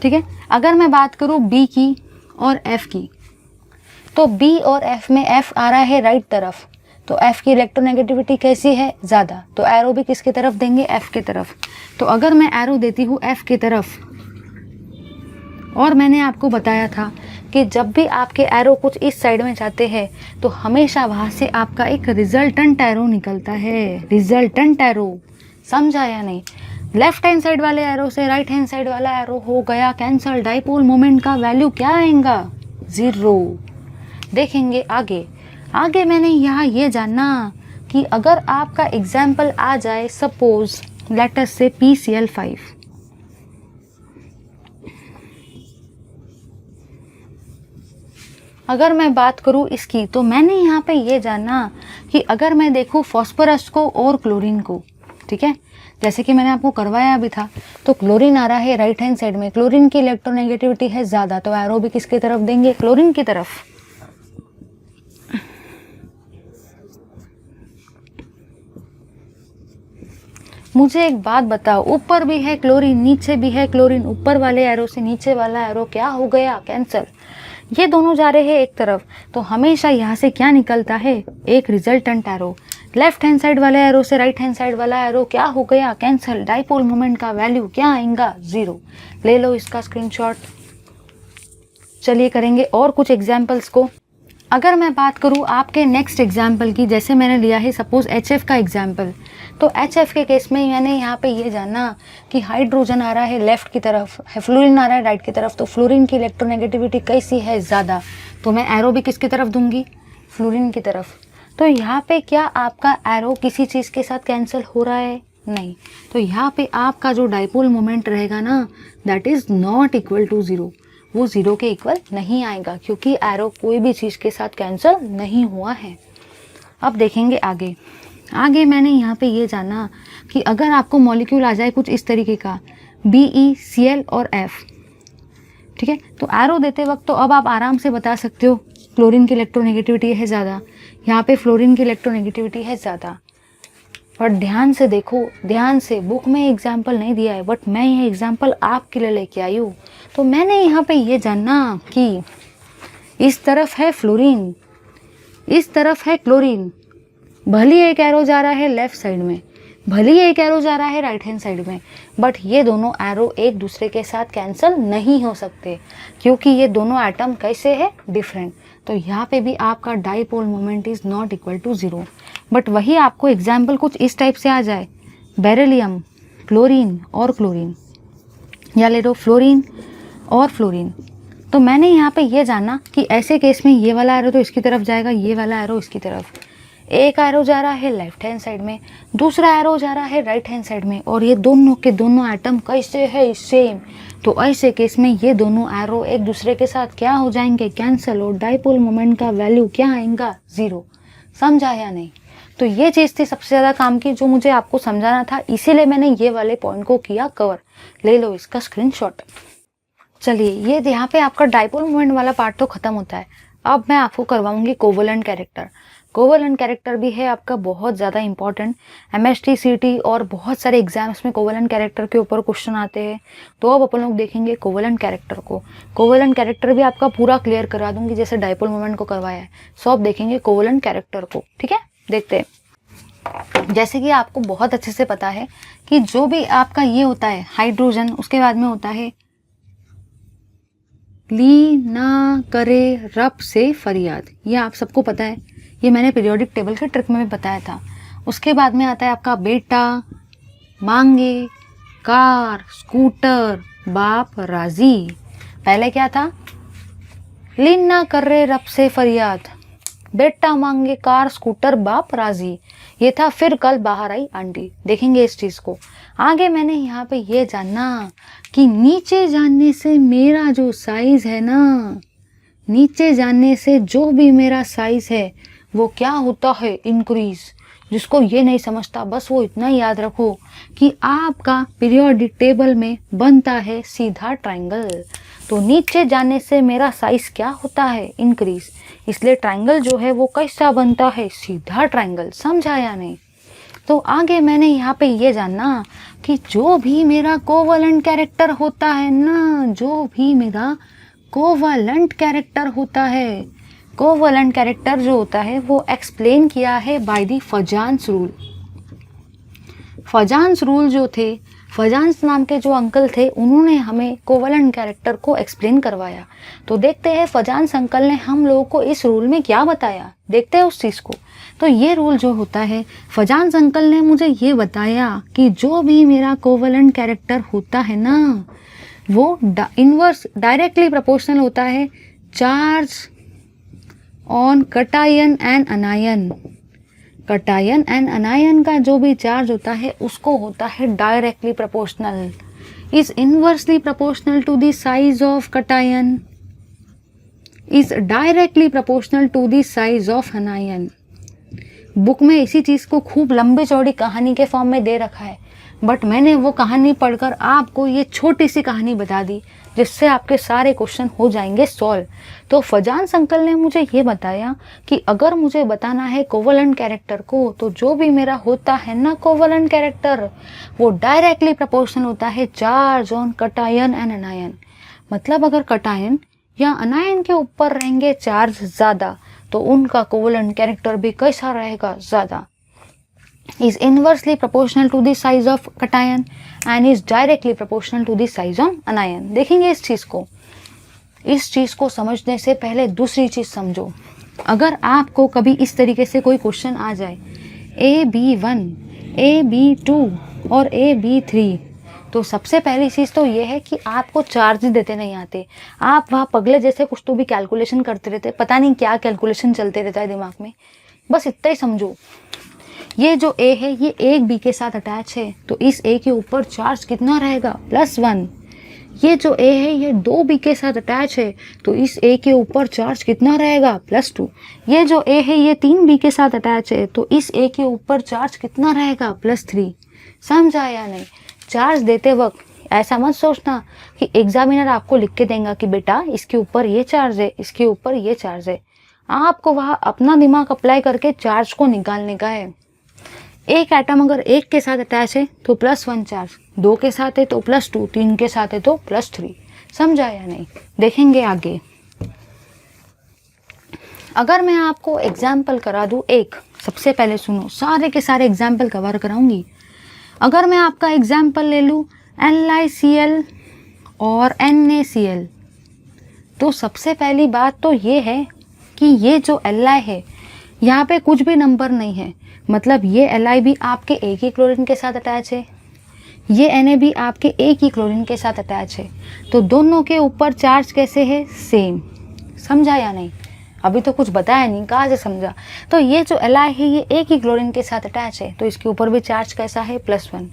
ठीक है। अगर मैं बात करूँ B की और F की, तो B और F में F आ रहा है राइट तरफ, तो F की इलेक्ट्रोनेगेटिविटी कैसी है, ज़्यादा, तो एरो भी किसकी तरफ देंगे, F की तरफ। तो अगर मैं एरो देती हूँ F की तरफ, और मैंने आपको बताया था कि जब भी आपके एरो कुछ इस साइड में जाते हैं तो हमेशा वहाँ से आपका एक रिजल्टेंट एरो निकलता है, रिजल्टेंट एरो, समझा या नहीं। लेफ्ट हैंड साइड वाले एरो से राइट हैंड साइड वाला एरो हो गया कैंसल, डाइपोल मोमेंट का वैल्यू क्या आएगा, 0। देखेंगे आगे। आगे मैंने यहाँ ये जानना कि अगर आपका एग्जाम्पल आ जाए, सपोज लेट अस से PCl5, अगर मैं बात करूँ इसकी, तो मैंने यहाँ पे ये जानना कि अगर मैं देखूँ फॉस्फोरस को और क्लोरीन को, ठीक है, जैसे कि मैंने आपको करवाया भी था, तो क्लोरीन आ रहा है राइट हैंड साइड में, क्लोरीन की इलेक्ट्रोनेगेटिविटी है ज़्यादा, तो एरो भी किसकी तरफ देंगे, क्लोरीन की तरफ। मुझे एक बात बताओ, ऊपर भी है क्लोरीन नीचे भी है क्लोरीन, ऊपर वाले एरो से नीचे वाला एरो क्या हो गया, कैंसल। ये दोनों जा रहे हैं एक तरफ, तो हमेशा यहाँ से क्या निकलता है, एक resultant arrow. Left hand side वाले एरो से राइट हैंड साइड वाला एरो क्या हो गया, कैंसल। डाइपोल मोमेंट का वैल्यू क्या आएगा, 0। ले लो इसका स्क्रीनशॉट। चलिए करेंगे और कुछ एग्जाम्पल्स को। अगर मैं बात करूँ आपके नेक्स्ट एग्जाम्पल की, जैसे मैंने लिया है सपोज HF का एग्जाम्पल, तो HF के केस में मैंने यहाँ पे ये जाना कि हाइड्रोजन आ रहा है लेफ्ट की तरफ, फ्लोरीन आ रहा है राइट की तरफ, तो फ्लोरीन की इलेक्ट्रोनेगेटिविटी कैसी है, ज़्यादा, तो मैं एरो भी किसकी तरफ दूंगी, फ्लोरीन की तरफ। तो यहाँ पे क्या आपका एरो किसी चीज़ के साथ कैंसिल हो रहा है, नहीं। तो यहाँ पे आपका जो डाइपोल मोमेंट रहेगा ना, that is not equal to zero, वो ज़ीरो के इक्वल नहीं आएगा, क्योंकि एरो कोई भी चीज़ के साथ कैंसिल नहीं हुआ है। अब देखेंगे आगे। आगे मैंने यहाँ पे ये जाना कि अगर आपको मॉलिक्यूल आ जाए कुछ इस तरीके का BeCl और F, ठीक है, तो एरो देते वक्त तो अब आप आराम से बता सकते हो क्लोरीन की इलेक्ट्रोनेगेटिविटी है ज़्यादा, यहाँ पे फ्लोरीन की इलेक्ट्रोनेगेटिविटी है ज़्यादा। पर ध्यान से देखो, ध्यान से, बुक में एग्जाम्पल नहीं दिया है, बट मैं ये एग्जाम्पल आपके लिए लेके आई हूँ। तो मैंने यहाँ पे ये जानना कि इस तरफ है फ्लोरीन, इस तरफ है क्लोरीन, भले एक एरो जा रहा है लेफ्ट साइड में, भले एक एरो जा रहा है राइट हैंड साइड में, बट ये दोनों एरो एक दूसरे के साथ कैंसिल नहीं हो सकते, क्योंकि ये दोनों एटम कैसे है, डिफरेंट। तो यहाँ पे भी आपका dipole moment is not equal to zero. But वही आपको एग्जाम्पल कुछ इस टाइप से आ जाए, बेरिलियम, क्लोरीन और क्लोरीन, या ले लो फ्लोरीन और फ्लोरीन, तो मैंने यहाँ पे ये जाना कि ऐसे केस में ये वाला एरो तो इसकी तरफ जाएगा, ये वाला एरो इसकी तरफ, एक एरो जा रहा है लेफ्ट हैंड साइड में, दूसरा एरो जा रहा है राइट हैंड साइड में, और ये दोनों के दोनों एटम कैसे है, सेम। तो ऐसे केस में ये दोनों एरो एक दूसरे के साथ क्या हो जाएंगे, कैंसिल, और डाइपोल मोमेंट का वैल्यू क्या आएगा, ज़ीरो। समझा या नहीं? तो ये चीज़ थी सबसे ज़्यादा काम की, जो मुझे आपको समझाना था, इसीलिए मैंने ये वाले पॉइंट को किया कवर। ले लो इसका स्क्रीनशॉट। चलिए, ये यहाँ पे आपका डाइपोल मोमेंट वाला पार्ट तो खत्म होता है। अब मैं आपको करवाऊंगी कोवेलेंट कैरेक्टर। कोवेलेंट कैरेक्टर भी है आपका बहुत ज़्यादा इंपॉर्टेंट, MST CT और बहुत सारे एग्जाम्स में कोवेलेंट कैरेक्टर के ऊपर क्वेश्चन आते हैं। तो अब अपन लोग देखेंगे कोवेलेंट कैरेक्टर को। कोवेलेंट कैरेक्टर भी आपका पूरा क्लियर करा दूंगी जैसे डाइपोल मोमेंट को करवाया है। सो अब देखेंगे कोवेलेंट कैरेक्टर को, ठीक है। देखते हैं, जैसे कि आपको बहुत अच्छे से पता है कि जो भी आपका ये होता है हाइड्रोजन, उसके बाद में होता है ली ना करे रब से फरियाद, ये आप सबको पता है, ये मैंने पीरियोडिक टेबल के ट्रिक में भी बताया था। उसके बाद में आता है आपका बेटा, मांगे, कार, स्कूटर, बाप, राजी। पहले क्या था, लीन ना कर रहे रब से फरियाद, बेटा मांगे, कार, स्कूटर, बाप, राजी, ये था। फिर कल बाहर आई आंटी, देखेंगे इस चीज़ को आगे। मैंने यहाँ पे ये जानना कि नीचे जाने से मेरा जो साइज है ना, नीचे जाने से जो भी मेरा साइज है वो क्या होता है, इंक्रीज। जिसको ये नहीं समझता बस वो इतना ही याद रखो कि आपका पीरियोडिक टेबल में बनता है सीधा ट्रायंगल। तो नीचे जाने से मेरा साइज क्या होता है, इंक्रीज, इसलिए ट्रायंगल जो है वो कैसा बनता है, सीधा ट्रायंगल। समझा या नहीं? तो आगे मैंने यहाँ पे ये जानना कि जो भी मेरा कोवेलेंट कैरेक्टर होता है ना, जो भी मेरा कोवेलेंट कैरेक्टर होता है, कोवेलेंट कैरेक्टर जो होता है वो एक्सप्लेन किया है बाय द फजान्स रूल। फजान्स रूल जो थे, फजान्स नाम के जो अंकल थे, उन्होंने हमें कोवेलेंट कैरेक्टर को एक्सप्लेन करवाया। तो देखते हैं फजान्स अंकल ने हम लोगों को इस रूल में क्या बताया, देखते हैं उस चीज़ को। तो ये रूल जो होता है, फजान्स अंकल ने मुझे ये बताया कि जो भी मेरा कोवेलेंट कैरेक्टर होता है ना, वो इनवर्स डायरेक्टली प्रोपोर्शनल होता है charge on cation and anion. Cation and anion का जो भी चार्ज होता है उसको होता है directly proportional, is inversely proportional to the size of cation, is directly proportional to the size of anion. Book में इसी चीज़ को खूब लंबी चौड़ी कहानी के फॉर्म में दे रखा है, बट मैंने वो कहानी पढ़कर आपको ये छोटी सी कहानी बता दी जिससे आपके सारे क्वेश्चन हो जाएंगे सॉल्व। तो फजान्स अंकल ने मुझे ये बताया कि अगर मुझे बताना है कोवेलेंट कैरेक्टर को, तो जो भी मेरा होता है ना कोवेलेंट कैरेक्टर, वो डायरेक्टली प्रोपोर्शनल होता है चार्ज ऑन कटायन एंड अनायन। मतलब अगर कटायन या अनायन के ऊपर रहेंगे चार्ज ज़्यादा, तो उनका कोवेलेंट कैरेक्टर भी कैसा रहेगा, ज़्यादा। is inversely proportional to the size of cation and is directly proportional to the size of anion। देखेंगे इस चीज़ को। इस चीज़ को समझने से पहले दूसरी चीज़ समझो। अगर आपको कभी इस तरीके से कोई क्वेश्चन आ जाए AB1, AB2 और AB3, तो सबसे पहली चीज़ तो ये है कि आपको चार्ज देते नहीं आते, आप वहाँ पगले जैसे कुछ तो भी कैलकुलेशन करते रहते, पता नहीं क्या कैलकुलेशन चलते रहता है दिमाग में। बस इतना ही समझो, ये जो A है ये एक B के साथ अटैच है, तो इस A के ऊपर चार्ज कितना रहेगा? +1। ये जो A है ये 2B के साथ अटैच है, तो इस A के ऊपर चार्ज कितना रहेगा? +2। ये जो A है ये 3B के साथ अटैच है, तो इस A के ऊपर चार्ज कितना रहेगा? +3। समझा या नहीं? चार्ज देते वक्त ऐसा मत सोचना कि एग्जामिनर आपको लिख के देगा कि बेटा इसके ऊपर ये चार्ज है, इसके ऊपर ये चार्ज है। आपको वहाँ अपना दिमाग अप्लाई करके चार्ज को निकालने का है। एक एटम अगर एक के साथ अटैच है तो +1 चार्ज, 2 के साथ है तो +2, 3 के साथ है तो +3। समझा या नहीं? देखेंगे आगे। अगर मैं आपको एग्जाम्पल करा दूँ एक, सबसे पहले सुनो, सारे के सारे एग्जाम्पल कवर कराऊंगी। अगर मैं आपका एग्जाम्पल ले लूँ LiCl और NaCl, तो सबसे पहली बात तो ये है कि ये जो Li है यहाँ पे कुछ भी नंबर नहीं है, मतलब ये Li भी आपके एक ही क्लोरीन के साथ अटैच है, ये Na भी आपके एक ही क्लोरीन के साथ अटैच है, तो दोनों के ऊपर चार्ज कैसे है? सेम। समझा या नहीं? अभी तो कुछ बताया नहीं, कहाँ से समझा? तो ये जो Li है ये एक ही क्लोरीन के साथ अटैच है, तो इसके ऊपर भी चार्ज कैसा है? +1।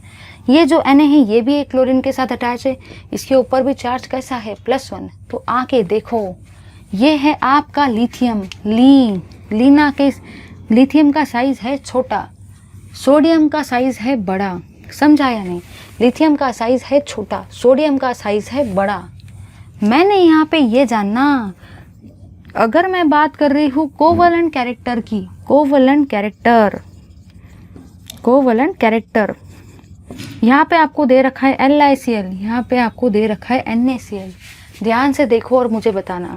ये जो Na है ये भी एक क्लोरीन के साथ अटैच है, इसके ऊपर भी चार्ज कैसा है? +1। तो आके देखो, ये है आपका लिथियम, लीना के लिथियम का साइज है छोटा, सोडियम का साइज है बड़ा। समझा या नहीं? लिथियम का साइज है छोटा, सोडियम का साइज है बड़ा। मैंने यहाँ पे ये जानना, अगर मैं बात कर रही हूँ कोवलेंट कैरेक्टर की, कोवलेंट कैरेक्टर यहाँ पे आपको दे रखा है LiCl, यहाँ पे आपको दे रखा है NaCl। ध्यान से देखो और मुझे बताना,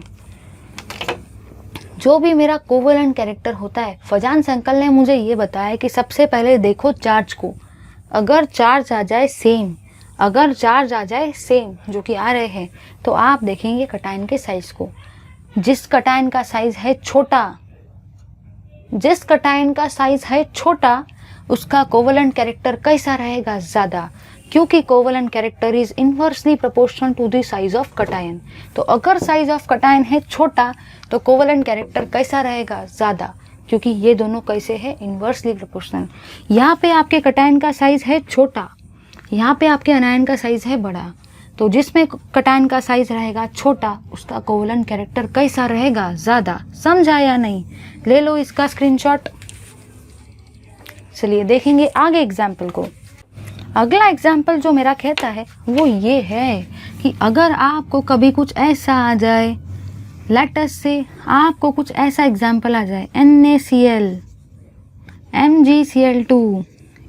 जो भी मेरा कोवलेंट कैरेक्टर होता है, फजान से अंकल ने मुझे ये बताया कि सबसे पहले देखो चार्ज को। अगर चार्ज आ जाए सेम, अगर चार्ज आ जाए सेम जो कि आ रहे हैं, तो आप देखेंगे कटायन के साइज को। जिस कटायन का साइज है छोटा, जिस कटायन का साइज है छोटा, उसका कोवलेंट कैरेक्टर कैसा रहेगा? ज़्यादा, क्योंकि covalent character is inversely proportional to the size of cation. तो अगर साइज ऑफ कटायन है छोटा तो कोवलेंट कैरेक्टर कैसा रहेगा? ज़्यादा, क्योंकि ये दोनों कैसे है? Inversely proportional. यहाँ पे आपके कटायन का साइज है छोटा, यहाँ पे आपके अनायन का साइज है बड़ा, तो जिसमें कटायन का साइज रहेगा छोटा उसका कोवलेंट कैरेक्टर कैसा रहेगा? ज़्यादा। समझा या नहीं? ले लो इसका स्क्रीनशॉट। चलिए देखेंगे आगे एग्जाम्पल को। अगला एग्जाम्पल जो मेरा कहता है वो ये है कि अगर आपको कभी कुछ ऐसा आ जाए, लेटस से आपको कुछ ऐसा एग्जाम्पल आ जाए NaCl, MgCl2,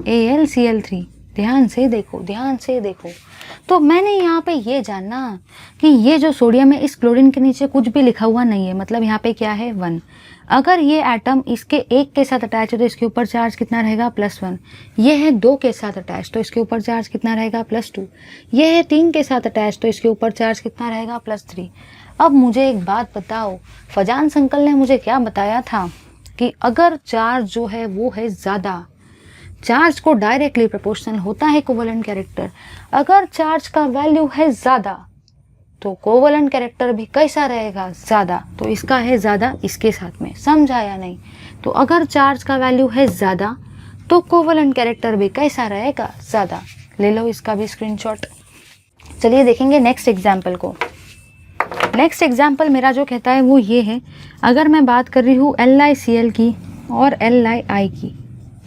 AlCl3, ध्यान से देखो, ध्यान से देखो। तो मैंने यहाँ पे ये जानना कि ये जो सोडियम है इस क्लोरीन के नीचे कुछ भी लिखा हुआ नहीं है, मतलब यहाँ पे क्या है? 1। अगर ये एटम इसके एक के साथ अटैच है तो इसके ऊपर चार्ज कितना रहेगा? +1। ये है 2 के साथ अटैच तो इसके ऊपर चार्ज कितना रहेगा? +2। ये है 3 के साथ अटैच तो इसके ऊपर चार्ज कितना रहेगा? +3। अब मुझे एक बात बताओ, फजान अंकल ने मुझे क्या बताया था कि अगर चार्ज जो है वो है ज़्यादा, चार्ज को डायरेक्टली प्रोपोर्शनल होता है कोवलेंट कैरेक्टर। अगर चार्ज का वैल्यू है ज़्यादा तो कोवलेंट कैरेक्टर भी कैसा रहेगा? ज़्यादा। तो इसका है ज़्यादा इसके साथ में। समझा या नहीं? तो अगर चार्ज का वैल्यू है ज़्यादा तो कोवलेंट कैरेक्टर भी कैसा रहेगा? ज़्यादा। ले लो इसका भी स्क्रीनशॉट। चलिए देखेंगे नेक्स्ट एग्जाम्पल को। नेक्स्ट एग्जाम्पल मेरा जो कहता है वो ये है, अगर मैं बात कर रही हूँ LiCl की और LiI की,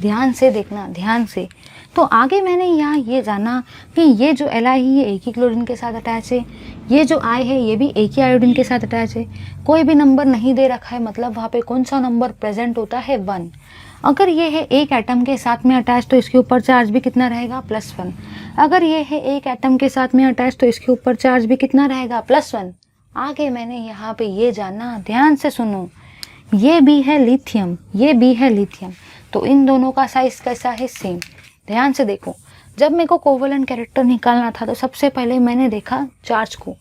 ध्यान से देखना, ध्यान से। तो आगे मैंने यहाँ ये जाना कि ये जो Li है ये एक ही क्लोरीन के साथ अटैच है, ये जो I है ये भी एक ही आयोडीन के साथ अटैच है, कोई भी नंबर नहीं दे रखा है, मतलब वहाँ पे कौन सा नंबर प्रेजेंट होता है? 1। अगर ये है एक एटम के साथ में अटैच तो इसके ऊपर चार्ज भी कितना रहेगा? +1। अगर ये है एक एटम के साथ में अटैच तो इसके ऊपर चार्ज भी कितना रहेगा? +1। आगे मैंने यहाँ पे ये जाना, ध्यान से सुनो, ये भी है लिथियम, ये भी है लिथियम, तो इन दोनों का साइज कैसा है? सेम। ध्यान से देखो, जब मेरे को कोवलेंट कैरेक्टर निकालना था तो सबसे पहले मैंने देखा चार्ज को,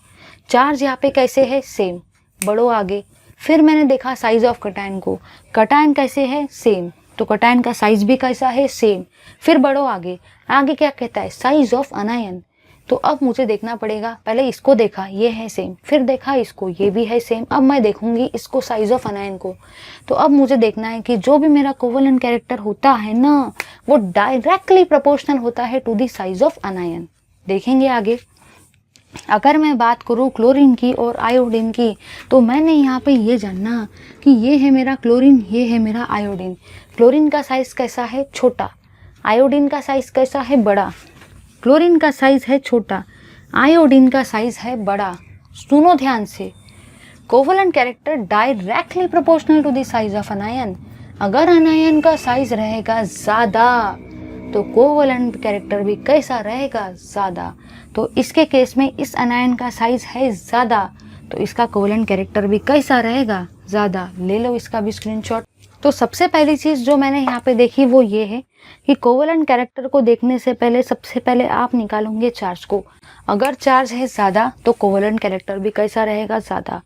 चार्ज यहाँ पे कैसे है? सेम, बढ़ो आगे। फिर मैंने देखा साइज ऑफ कटायन को, कटायन कैसे है? सेम, तो कटायन का साइज भी कैसा है? सेम। फिर बढ़ो आगे, आगे क्या कहता है? साइज ऑफ अनायन, तो अब मुझे देखना पड़ेगा, पहले इसको देखा ये है सेम, फिर देखा इसको ये भी है सेम, अब मैं देखूंगी इसको साइज ऑफ अनायन को। तो अब मुझे देखना है कि जो भी मेरा कोवेलेंट कैरेक्टर होता है ना वो डायरेक्टली प्रोपोर्शनल होता है to the size of anion. देखेंगे आगे। अगर मैं बात करूँ क्लोरीन की और आयोडीन की, तो मैंने यहाँ पे ये जानना कि ये है मेरा क्लोरीन, ये है मेरा आयोडीन। क्लोरीन का साइज कैसा है? छोटा। आयोडीन का साइज कैसा है? बड़ा। क्लोरीन का साइज है छोटा, आयोडीन का साइज है बड़ा। सुनो ध्यान से, covalent character directly proportional to the size of anion. अगर अनायन का साइज रहेगा ज़्यादा तो कोवेलेंट कैरेक्टर भी कैसा रहेगा? ज़्यादा। तो इसके केस में इस अनायन का साइज है ज़्यादा, तो इसका कोवेलेंट कैरेक्टर भी कैसा रहेगा? ज़्यादा। ले लो इसका भी स्क्रीनशॉट। तो सबसे पहली चीज़ जो मैंने यहाँ पे देखी वो ये है कि कोवेलेंट कैरेक्टर को देखने से पहले सबसे पहले आप निकालोगे चार्ज को। अगर चार्ज है ज़्यादा तो कोवेलेंट कैरेक्टर भी कैसा रहेगा? ज़्यादा।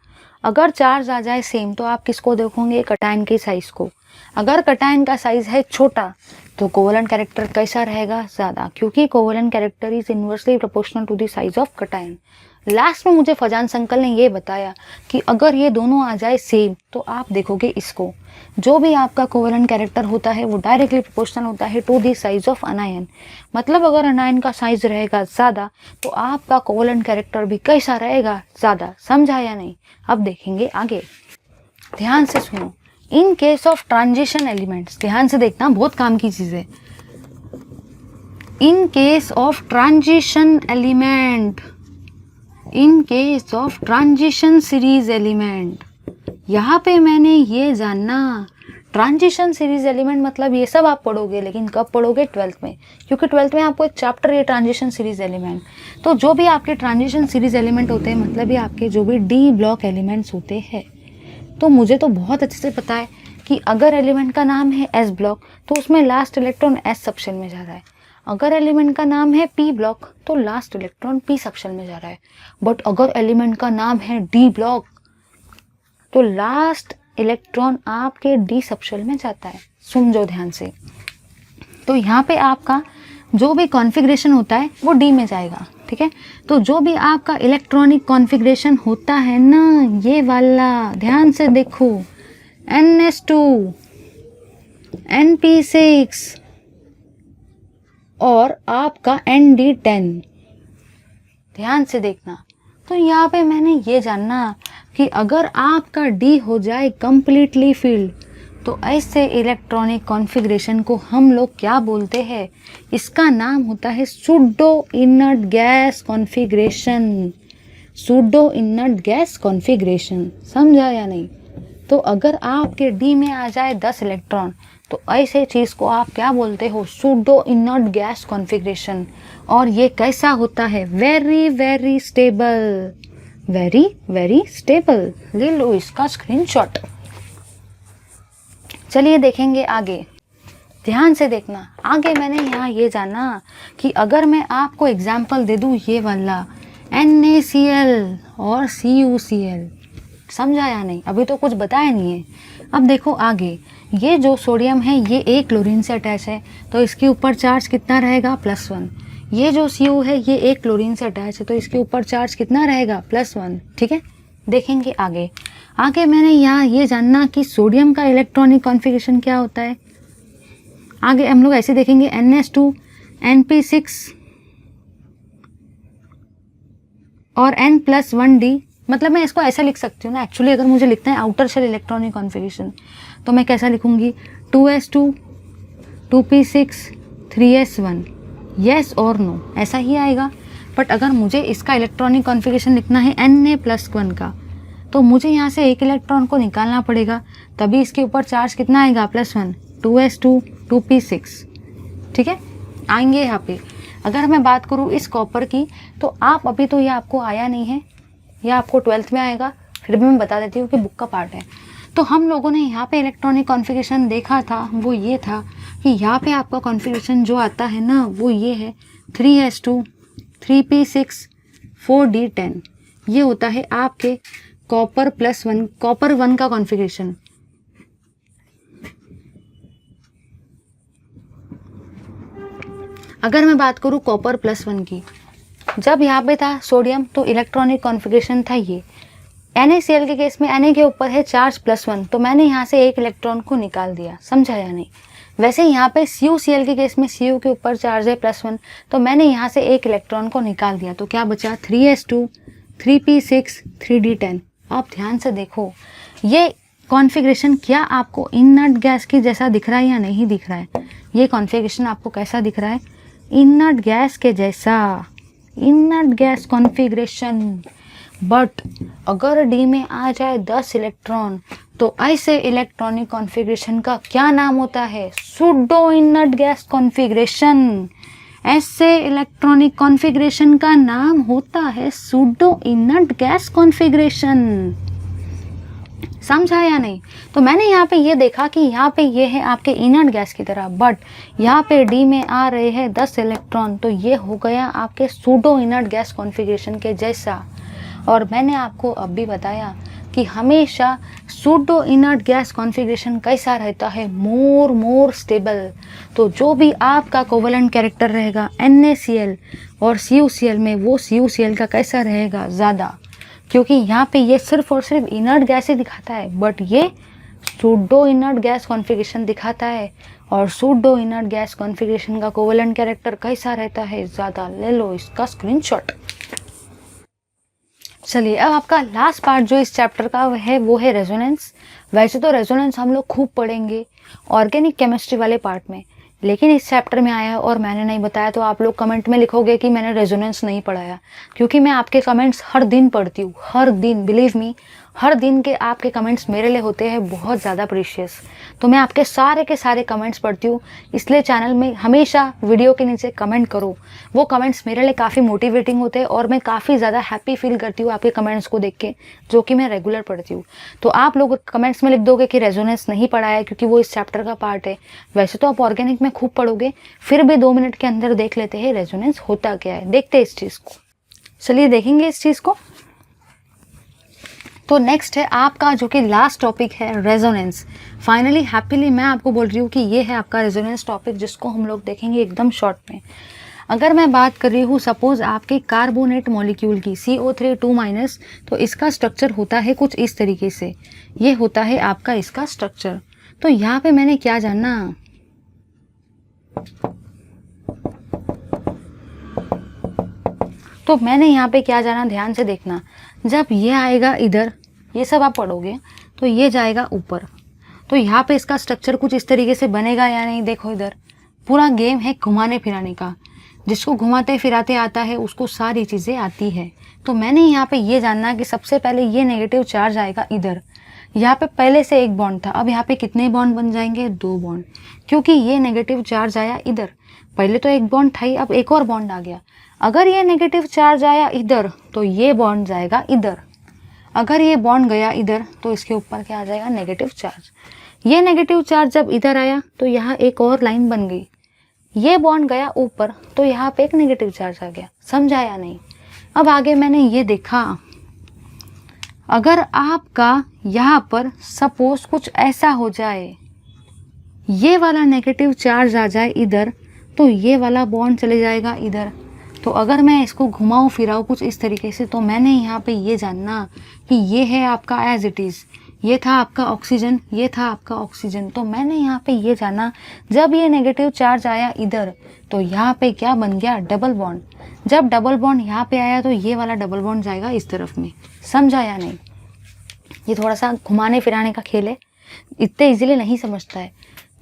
अगर चार्ज आ जाए सेम तो आप किसको देखोगे? कटायन के साइज को। अगर कटायन का साइज है छोटा तो कोवेलेंट कैरेक्टर कैसा रहेगा? ज़्यादा, क्योंकि covalent character is inversely proportional to the size of cation. Last में मुझे फजान अंकल ने ये बताया कि अगर ये दोनों आ जाए सेम तो आप देखोगे इसको। जो भी आपका कोवेलेंट कैरेक्टर होता है वो डायरेक्टली प्रोपोर्शनल होता है to the size of anion. मतलब अगर अनायन का साइज रहेगा ज़्यादा तो आपका कोवेलेंट कैरेक्टर भी कैसा रहेगा? ज़्यादा। समझा या नहीं? अब देखेंगे आगे। ध्यान से सुनो। In case of transition elements, ध्यान से देखना, बहुत काम की चीज़ है। In case of transition element, in case of transition series element, यहाँ पे मैंने ये जानना, ट्रांजिशन सीरीज एलिमेंट मतलब ये सब आप पढ़ोगे, लेकिन कब पढ़ोगे? 12th में, क्योंकि 12th में आपको एक चैप्टर है ट्रांजिशन सीरीज एलिमेंट। तो जो भी आपके ट्रांजिशन सीरीज एलिमेंट होते हैं मतलब ये आपके जो भी डी ब्लॉक एलिमेंट्स होते हैं। तो मुझे तो बहुत अच्छे से पता है कि अगर एलिमेंट का नाम है एस ब्लॉक तो उसमें लास्ट इलेक्ट्रॉन एस सबशेल में जा रहा है। अगर एलिमेंट का नाम है पी ब्लॉक तो लास्ट इलेक्ट्रॉन पी सबशेल में जा रहा है। बट अगर एलिमेंट का नाम है डी ब्लॉक तो लास्ट इलेक्ट्रॉन आपके डी सबशेल में जाता है। समझो ध्यान से। तो यहाँ पे आपका जो भी कॉन्फ़िगरेशन होता है वो डी में जाएगा, ठीक है। तो जो भी आपका इलेक्ट्रॉनिक कॉन्फ़िगरेशन होता है ना, ये वाला ध्यान से देखो, NS2, NP6 और आपका ND10, ध्यान से देखना। तो यहाँ पे मैंने ये जानना कि अगर आपका डी हो जाए कंप्लीटली फील्ड तो ऐसे इलेक्ट्रॉनिक कॉन्फ़िगरेशन को हम लोग क्या बोलते हैं? इसका नाम होता है pseudo inert gas configuration. Pseudo inert gas configuration, समझा या नहीं? तो अगर आपके डी में आ जाए 10 इलेक्ट्रॉन तो ऐसे चीज़ को आप क्या बोलते हो? Pseudo inert gas configuration. और ये कैसा होता है? Very very stable, very very stable. ले लो इसका स्क्रीनशॉट। चलिए देखेंगे आगे। ध्यान से देखना। आगे मैंने यहाँ ये जाना कि अगर मैं आपको एग्जाम्पल दे दूँ ये वाला NaCl और CuCl, समझा या नहीं? अभी तो कुछ बताया नहीं है। अब देखो आगे, ये जो सोडियम है ये एक क्लोरीन से अटैच है तो इसके ऊपर चार्ज कितना रहेगा? +1। ये जो Cu है ये एक क्लोरीन से अटैच है तो इसके ऊपर चार्ज कितना रहेगा? +1, ठीक है। देखेंगे आगे। आगे मैंने यहाँ ये जानना कि सोडियम का इलेक्ट्रॉनिक कॉन्फ़िगरेशन क्या होता है। आगे हम लोग ऐसे देखेंगे NS2, NP6 और N+1D। मतलब मैं इसको ऐसा लिख सकती हूँ ना, एक्चुअली अगर मुझे लिखना है आउटर शेल इलेक्ट्रॉनिक कॉन्फ़िगरेशन तो मैं कैसा लिखूँगी? 2s2, 2p6, 3s1, येस और नो, ऐसा ही आएगा। बट अगर मुझे इसका इलेक्ट्रॉनिक कॉन्फ़िगरेशन लिखना है Na+1 का तो मुझे यहाँ से एक इलेक्ट्रॉन को निकालना पड़ेगा, तभी इसके ऊपर चार्ज कितना आएगा? +1, 2s2, 2p6, ठीक है। आएंगे यहाँ पे। अगर मैं बात करूँ इस कॉपर की तो आप अभी तो ये आपको आया नहीं है, यह आपको 12th में आएगा, फिर भी मैं बता देती हूँ कि बुक का पार्ट है। तो हम लोगों ने यहाँ पे इलेक्ट्रॉनिक कॉन्फ़िगरेशन देखा था, वो ये था कि यहाँ पे आपका कॉन्फ़िगरेशन जो आता है ना वो ये है 3s2, 3p6, 4d10। ये होता है आपके कॉपर +1, कॉपर 1 का कॉन्फ़िगरेशन। अगर मैं बात करूँ कॉपर +1 की जब यहाँ पे था सोडियम तो इलेक्ट्रॉनिक कॉन्फ़िगरेशन था ये। NaCl के केस में Na के ऊपर है चार्ज +1, तो मैंने यहाँ से एक इलेक्ट्रॉन को निकाल दिया, समझा या नहीं। वैसे यहाँ पे CuCl के केस में Cu के ऊपर चार्ज है +1, तो मैंने यहाँ से एक इलेक्ट्रॉन को निकाल दिया, तो क्या बचा 3s2 3p6 3d10। आप ध्यान से देखो ये कॉन्फ़िगरेशन क्या आपको इनर्ट गैस की जैसा दिख रहा है या नहीं दिख रहा है। ये कॉन्फ़िगरेशन आपको कैसा दिख रहा है, इनर्ट गैस के जैसा, इनर्ट गैस कॉन्फ़िगरेशन। बट अगर डी में आ जाए 10 इलेक्ट्रॉन तो ऐसे इलेक्ट्रॉनिक कॉन्फ़िगरेशन का क्या नाम होता है, सूडो इनर्ट गैस कॉन्फ़िगरेशन। ऐसे इलेक्ट्रॉनिक कॉन्फ़िगरेशन का नाम होता है सूडो इनर्ट गैस कॉन्फ़िगरेशन। समझा या नहीं। तो मैंने यहाँ पे ये देखा कि यहाँ पे ये है आपके इनर्ट गैस की तरह, बट यहाँ पे डी में आ रहे हैं 10 इलेक्ट्रॉन, तो ये हो गया आपके सूडो इनर्ट गैस कॉन्फ़िगरेशन के जैसा। और मैंने आपको अब भी बताया कि हमेशा सूडो इनर्ट गैस कॉन्फ़िगरेशन कैसा रहता है, मोर स्टेबल। तो जो भी आपका कोवेलेंट कैरेक्टर रहेगा NaCl और CuCl में, वो CuCl का कैसा रहेगा, ज़्यादा, क्योंकि यहाँ पे ये सिर्फ और सिर्फ इनर्ट गैस ही दिखाता है, बट ये सूडो इनर्ट गैस कॉन्फ़िगरेशन दिखाता है। और सूडो इनर्ट गैस कॉन्फ़िगरेशन का कोवेलेंट कैरेक्टर कैसा रहता है, ज़्यादा। ले लो इसका स्क्रीनशॉट। चलिए अब आपका लास्ट पार्ट जो इस चैप्टर का है वो है रेजोनेंस। वैसे तो रेजोनेंस हम लोग खूब पढ़ेंगे ऑर्गेनिक केमिस्ट्री वाले पार्ट में, लेकिन इस चैप्टर में आया और मैंने नहीं बताया तो आप लोग कमेंट में लिखोगे कि मैंने रेजोनेंस नहीं पढ़ाया, क्योंकि मैं आपके कमेंट्स हर दिन पढ़ती हूँ, हर दिन, बिलीव मी, हर दिन के आपके कमेंट्स मेरे लिए होते हैं बहुत ज़्यादा प्रीशियस। तो मैं आपके सारे के सारे कमेंट्स पढ़ती हूँ, इसलिए चैनल में हमेशा वीडियो के नीचे कमेंट करो। वो कमेंट्स मेरे लिए काफ़ी मोटिवेटिंग होते हैं और मैं काफ़ी ज़्यादा हैप्पी फील करती हूँ आपके कमेंट्स को देख के, जो कि मैं रेगुलर पढ़ती हूँ। तो आप लोग कमेंट्स में लिख दोगे कि रेजोनेंस नहीं पढ़ा है क्योंकि वो इस चैप्टर का पार्ट है। वैसे तो आप ऑर्गेनिक में खूब पढ़ोगे, फिर भी 2 मिनट के अंदर देख लेते हैं रेजोनेंस होता क्या है। देखते हैं इस चीज़ को, चलिए देखेंगे इस चीज़ को। तो नेक्स्ट है आपका जो कि लास्ट टॉपिक है रेजोनेंस। फाइनली हैप्पीली मैं आपको बोल रही हूँ कि ये है आपका रेजोनेंस टॉपिक, जिसको हम लोग देखेंगे एकदम शॉर्ट में। अगर मैं बात कर रही हूँ सपोज आपके कार्बोनेट मॉलिक्यूल की CO3 2-, तो इसका स्ट्रक्चर होता है कुछ इस तरीके से। ये होता है आपका इसका स्ट्रक्चर। तो यहाँ पे मैंने क्या जानना, तो मैंने यहाँ पे क्या जाना, ध्यान से देखना। जब ये आएगा इधर, ये सब आप पढ़ोगे, तो ये जाएगा ऊपर, तो यहाँ पे इसका स्ट्रक्चर कुछ इस तरीके से बनेगा या नहीं। देखो इधर पूरा गेम है घुमाने फिराने का, जिसको घुमाते फिराते आता है उसको सारी चीज़ें आती है। तो मैंने यहाँ पे ये जानना कि सबसे पहले ये नेगेटिव चार्ज आएगा इधर। यहाँ पे पहले से एक बॉन्ड था, अब यहाँ पे कितने बॉन्ड बन जाएंगे, 2 बॉन्ड, क्योंकि ये नेगेटिव चार्ज आया इधर। पहले तो एक बॉन्ड था ही, अब एक और बॉन्ड आ गया। अगर ये नेगेटिव चार्ज आया इधर तो ये बॉन्ड जाएगा इधर। अगर ये बॉन्ड गया इधर तो इसके ऊपर क्या आ जाएगा, नेगेटिव चार्ज। ये नेगेटिव चार्ज जब इधर आया तो यहाँ एक और लाइन बन गई। ये बॉन्ड गया ऊपर तो यहाँ पे एक नेगेटिव चार्ज आ गया। समझा या नहीं। अब आगे मैंने ये देखा, अगर आपका यहाँ पर सपोज कुछ ऐसा हो जाए, ये वाला नेगेटिव चार्ज आ जाए इधर, तो ये वाला बॉन्ड चले जाएगा इधर। तो अगर मैं इसको घुमाऊँ फिराऊँ कुछ इस तरीके से, तो मैंने यहाँ पे ये जानना कि ये है आपका एज इट इज़, ये था आपका ऑक्सीजन, ये था आपका ऑक्सीजन। तो मैंने यहाँ पे ये जाना, जब ये नेगेटिव चार्ज आया इधर तो यहाँ पे क्या बन गया, डबल बॉन्ड। जब डबल बॉन्ड यहाँ पे आया तो ये वाला डबल बॉन्ड जाएगा इस तरफ में। समझा या नहीं। ये थोड़ा सा घुमाने फिराने का खेल है, इतने इजीली नहीं समझता है।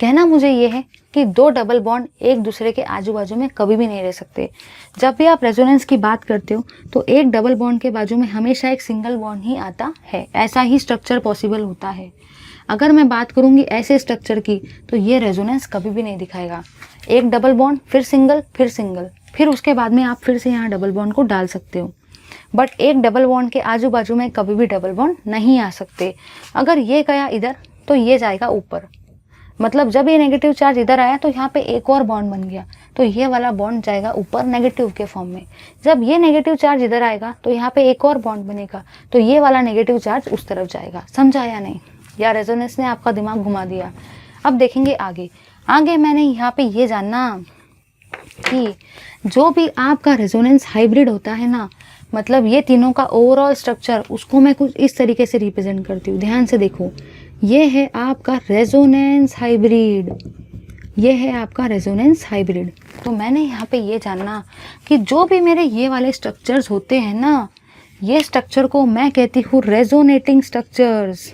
कहना मुझे ये है कि 2 डबल बॉन्ड एक दूसरे के आजू बाजू में कभी भी नहीं रह सकते। जब भी आप रेजोनेंस की बात करते हो तो एक डबल बॉन्ड के बाजू में हमेशा एक सिंगल बॉन्ड ही आता है। ऐसा ही स्ट्रक्चर पॉसिबल होता है। अगर मैं बात करूँगी ऐसे स्ट्रक्चर की तो ये रेजोनेंस कभी भी नहीं दिखाएगा। एक डबल बॉन्ड, फिर सिंगल, फिर सिंगल, फिर उसके बाद में आप फिर से यहाँ डबल बॉन्ड को डाल सकते हो। बट एक डबल बॉन्ड के आजू बाजू में कभी भी डबल बॉन्ड नहीं आ सकते। अगर ये गया इधर तो ये जाएगा ऊपर। मतलब जब ये नेगेटिव चार्ज इधर आया तो यहाँ पे एक और बॉन्ड बन गया, तो ये वाला बॉन्ड जाएगा ऊपर नेगेटिव के फॉर्म में। जब ये नेगेटिव चार्ज इधर आएगा तो यहाँ पे एक और बॉन्ड बनेगा, तो ये वाला नेगेटिव चार्ज उस तरफ जाएगा। समझा या नहीं। या रेजोनेंस ने आपका दिमाग घुमा दिया। अब देखेंगे आगे। आगे मैंने यहाँ पे ये जानना कि जो भी आपका रेजोनेंस हाइब्रिड होता है ना, मतलब ये तीनों का ओवरऑल स्ट्रक्चर, उसको मैं कुछ इस तरीके से रिप्रेजेंट करती हूँ। ध्यान से देखो, ये है आपका रेजोनेंस हाइब्रिड, ये है आपका रेजोनेंस हाइब्रिड। तो मैंने यहाँ पे ये जानना कि जो भी मेरे ये वाले स्ट्रक्चर्स होते हैं ना, ये स्ट्रक्चर को मैं कहती हूँ रेजोनेटिंग स्ट्रक्चर्स,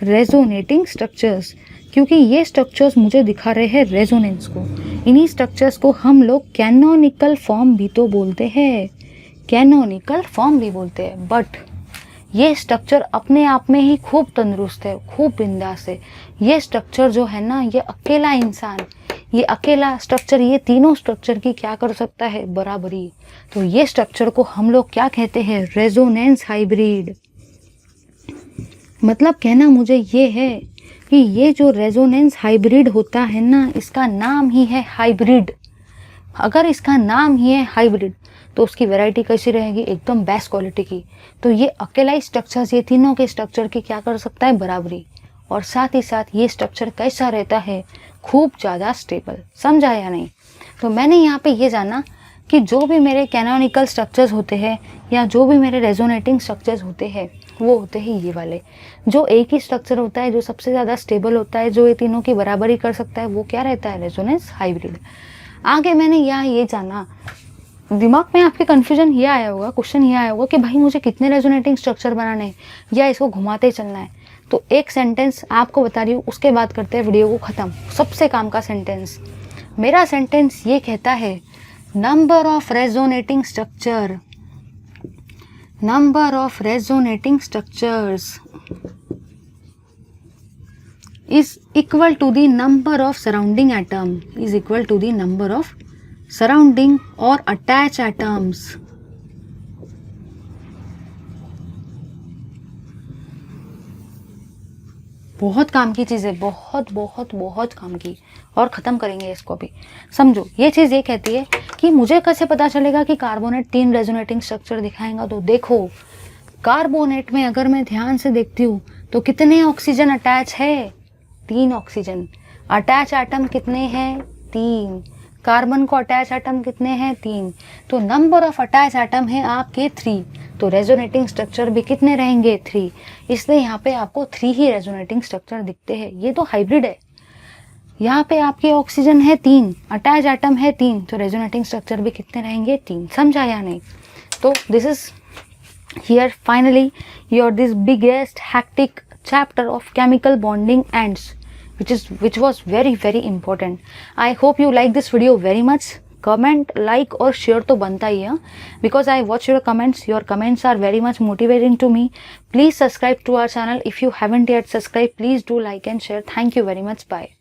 रेजोनेटिंग स्ट्रक्चर्स, क्योंकि ये स्ट्रक्चर्स मुझे दिखा रहे हैं रेजोनेंस को। इन्हीं स्ट्रक्चर्स को हम लोग कैनोनिकल फॉर्म भी तो बोलते हैं, कैनोनिकल फॉर्म भी बोलते हैं। बट ये स्ट्रक्चर अपने आप में ही खूब तंदुरुस्त है, खूब बिंदास है। ये स्ट्रक्चर जो है ना, ये अकेला इंसान, ये अकेला स्ट्रक्चर, ये तीनों स्ट्रक्चर की क्या कर सकता है, बराबरी। तो ये स्ट्रक्चर को हम लोग क्या कहते हैं, रेजोनेंस हाइब्रिड। मतलब कहना मुझे ये है कि ये जो रेजोनेंस हाइब्रिड होता है ना, इसका नाम ही है हाइब्रिड। अगर इसका नाम ही है हाइब्रिड तो उसकी वैरायटी कैसी रहेगी, एकदम बेस्ट क्वालिटी की। तो ये अकेला ही स्ट्रक्चर्स, ये तीनों के स्ट्रक्चर की क्या कर सकता है, बराबरी। और साथ ही साथ ये स्ट्रक्चर कैसा रहता है, खूब ज़्यादा स्टेबल। समझा या नहीं? तो मैंने यहाँ पे ये जाना कि जो भी मेरे कैनोनिकल स्ट्रक्चर्स होते हैं या जो भी मेरे रेजोनेटिंग स्ट्रक्चर्स होते हैं, वो होते हैं ये वाले। जो एक ही स्ट्रक्चर होता है, जो सबसे ज़्यादा स्टेबल होता है, जो ये तीनों की बराबरी कर सकता है, वो क्या रहता है, रेजोनेंस हाइब्रिड। आगे मैंने यहाँ ये जाना, दिमाग में आपके कन्फ्यूजन ये आया होगा, क्वेश्चन ये आया होगा कि भाई मुझे कितने रेजोनेटिंग स्ट्रक्चर बनाने हैं या इसको घुमाते चलना है। तो एक सेंटेंस आपको बता रही हूँ, उसके बाद करते हैं वीडियो को ख़त्म। सबसे काम का सेंटेंस, मेरा सेंटेंस ये कहता है, number of resonating structure, number of resonating structures is equal to the number of surrounding atom, is equal to the number of surrounding or attached atoms. बहुत काम की चीज़ है, बहुत बहुत बहुत काम की। और ख़त्म करेंगे इसको भी। समझो, ये चीज़ ये कहती है कि मुझे कैसे पता चलेगा कि कार्बोनेट 3 रेजोनेटिंग स्ट्रक्चर दिखाएगा। तो देखो, कार्बोनेट में अगर मैं ध्यान से देखती हूँ तो कितने ऑक्सीजन अटैच है, 3 ऑक्सीजन। अटैच एटम कितने हैं, 3। कार्बन को अटैच एटम कितने हैं, 3। तो नंबर ऑफ अटैच एटम है आपके 3। तो रेजोनेटिंग स्ट्रक्चर भी कितने रहेंगे, 3। इसलिए यहाँ पे आपको 3 ही रेजोनेटिंग स्ट्रक्चर दिखते हैं। ये तो हाइब्रिड है। यहाँ पे आपके ऑक्सीजन है 3, अटैच एटम है 3, तो रेजोनेटिंग स्ट्रक्चर भी कितने रहेंगे, 3। समझा या नहीं? तो this is here finally your this biggest hectic chapter of chemical bonding ends, which was very important. I hope you like this video very much. Comment, like और share तो बनता ही है, because I watch your comments. Your comments are very much motivating to me. Please subscribe to our channel if you haven't yet subscribed. Please do like and share. Thank you very much. Bye.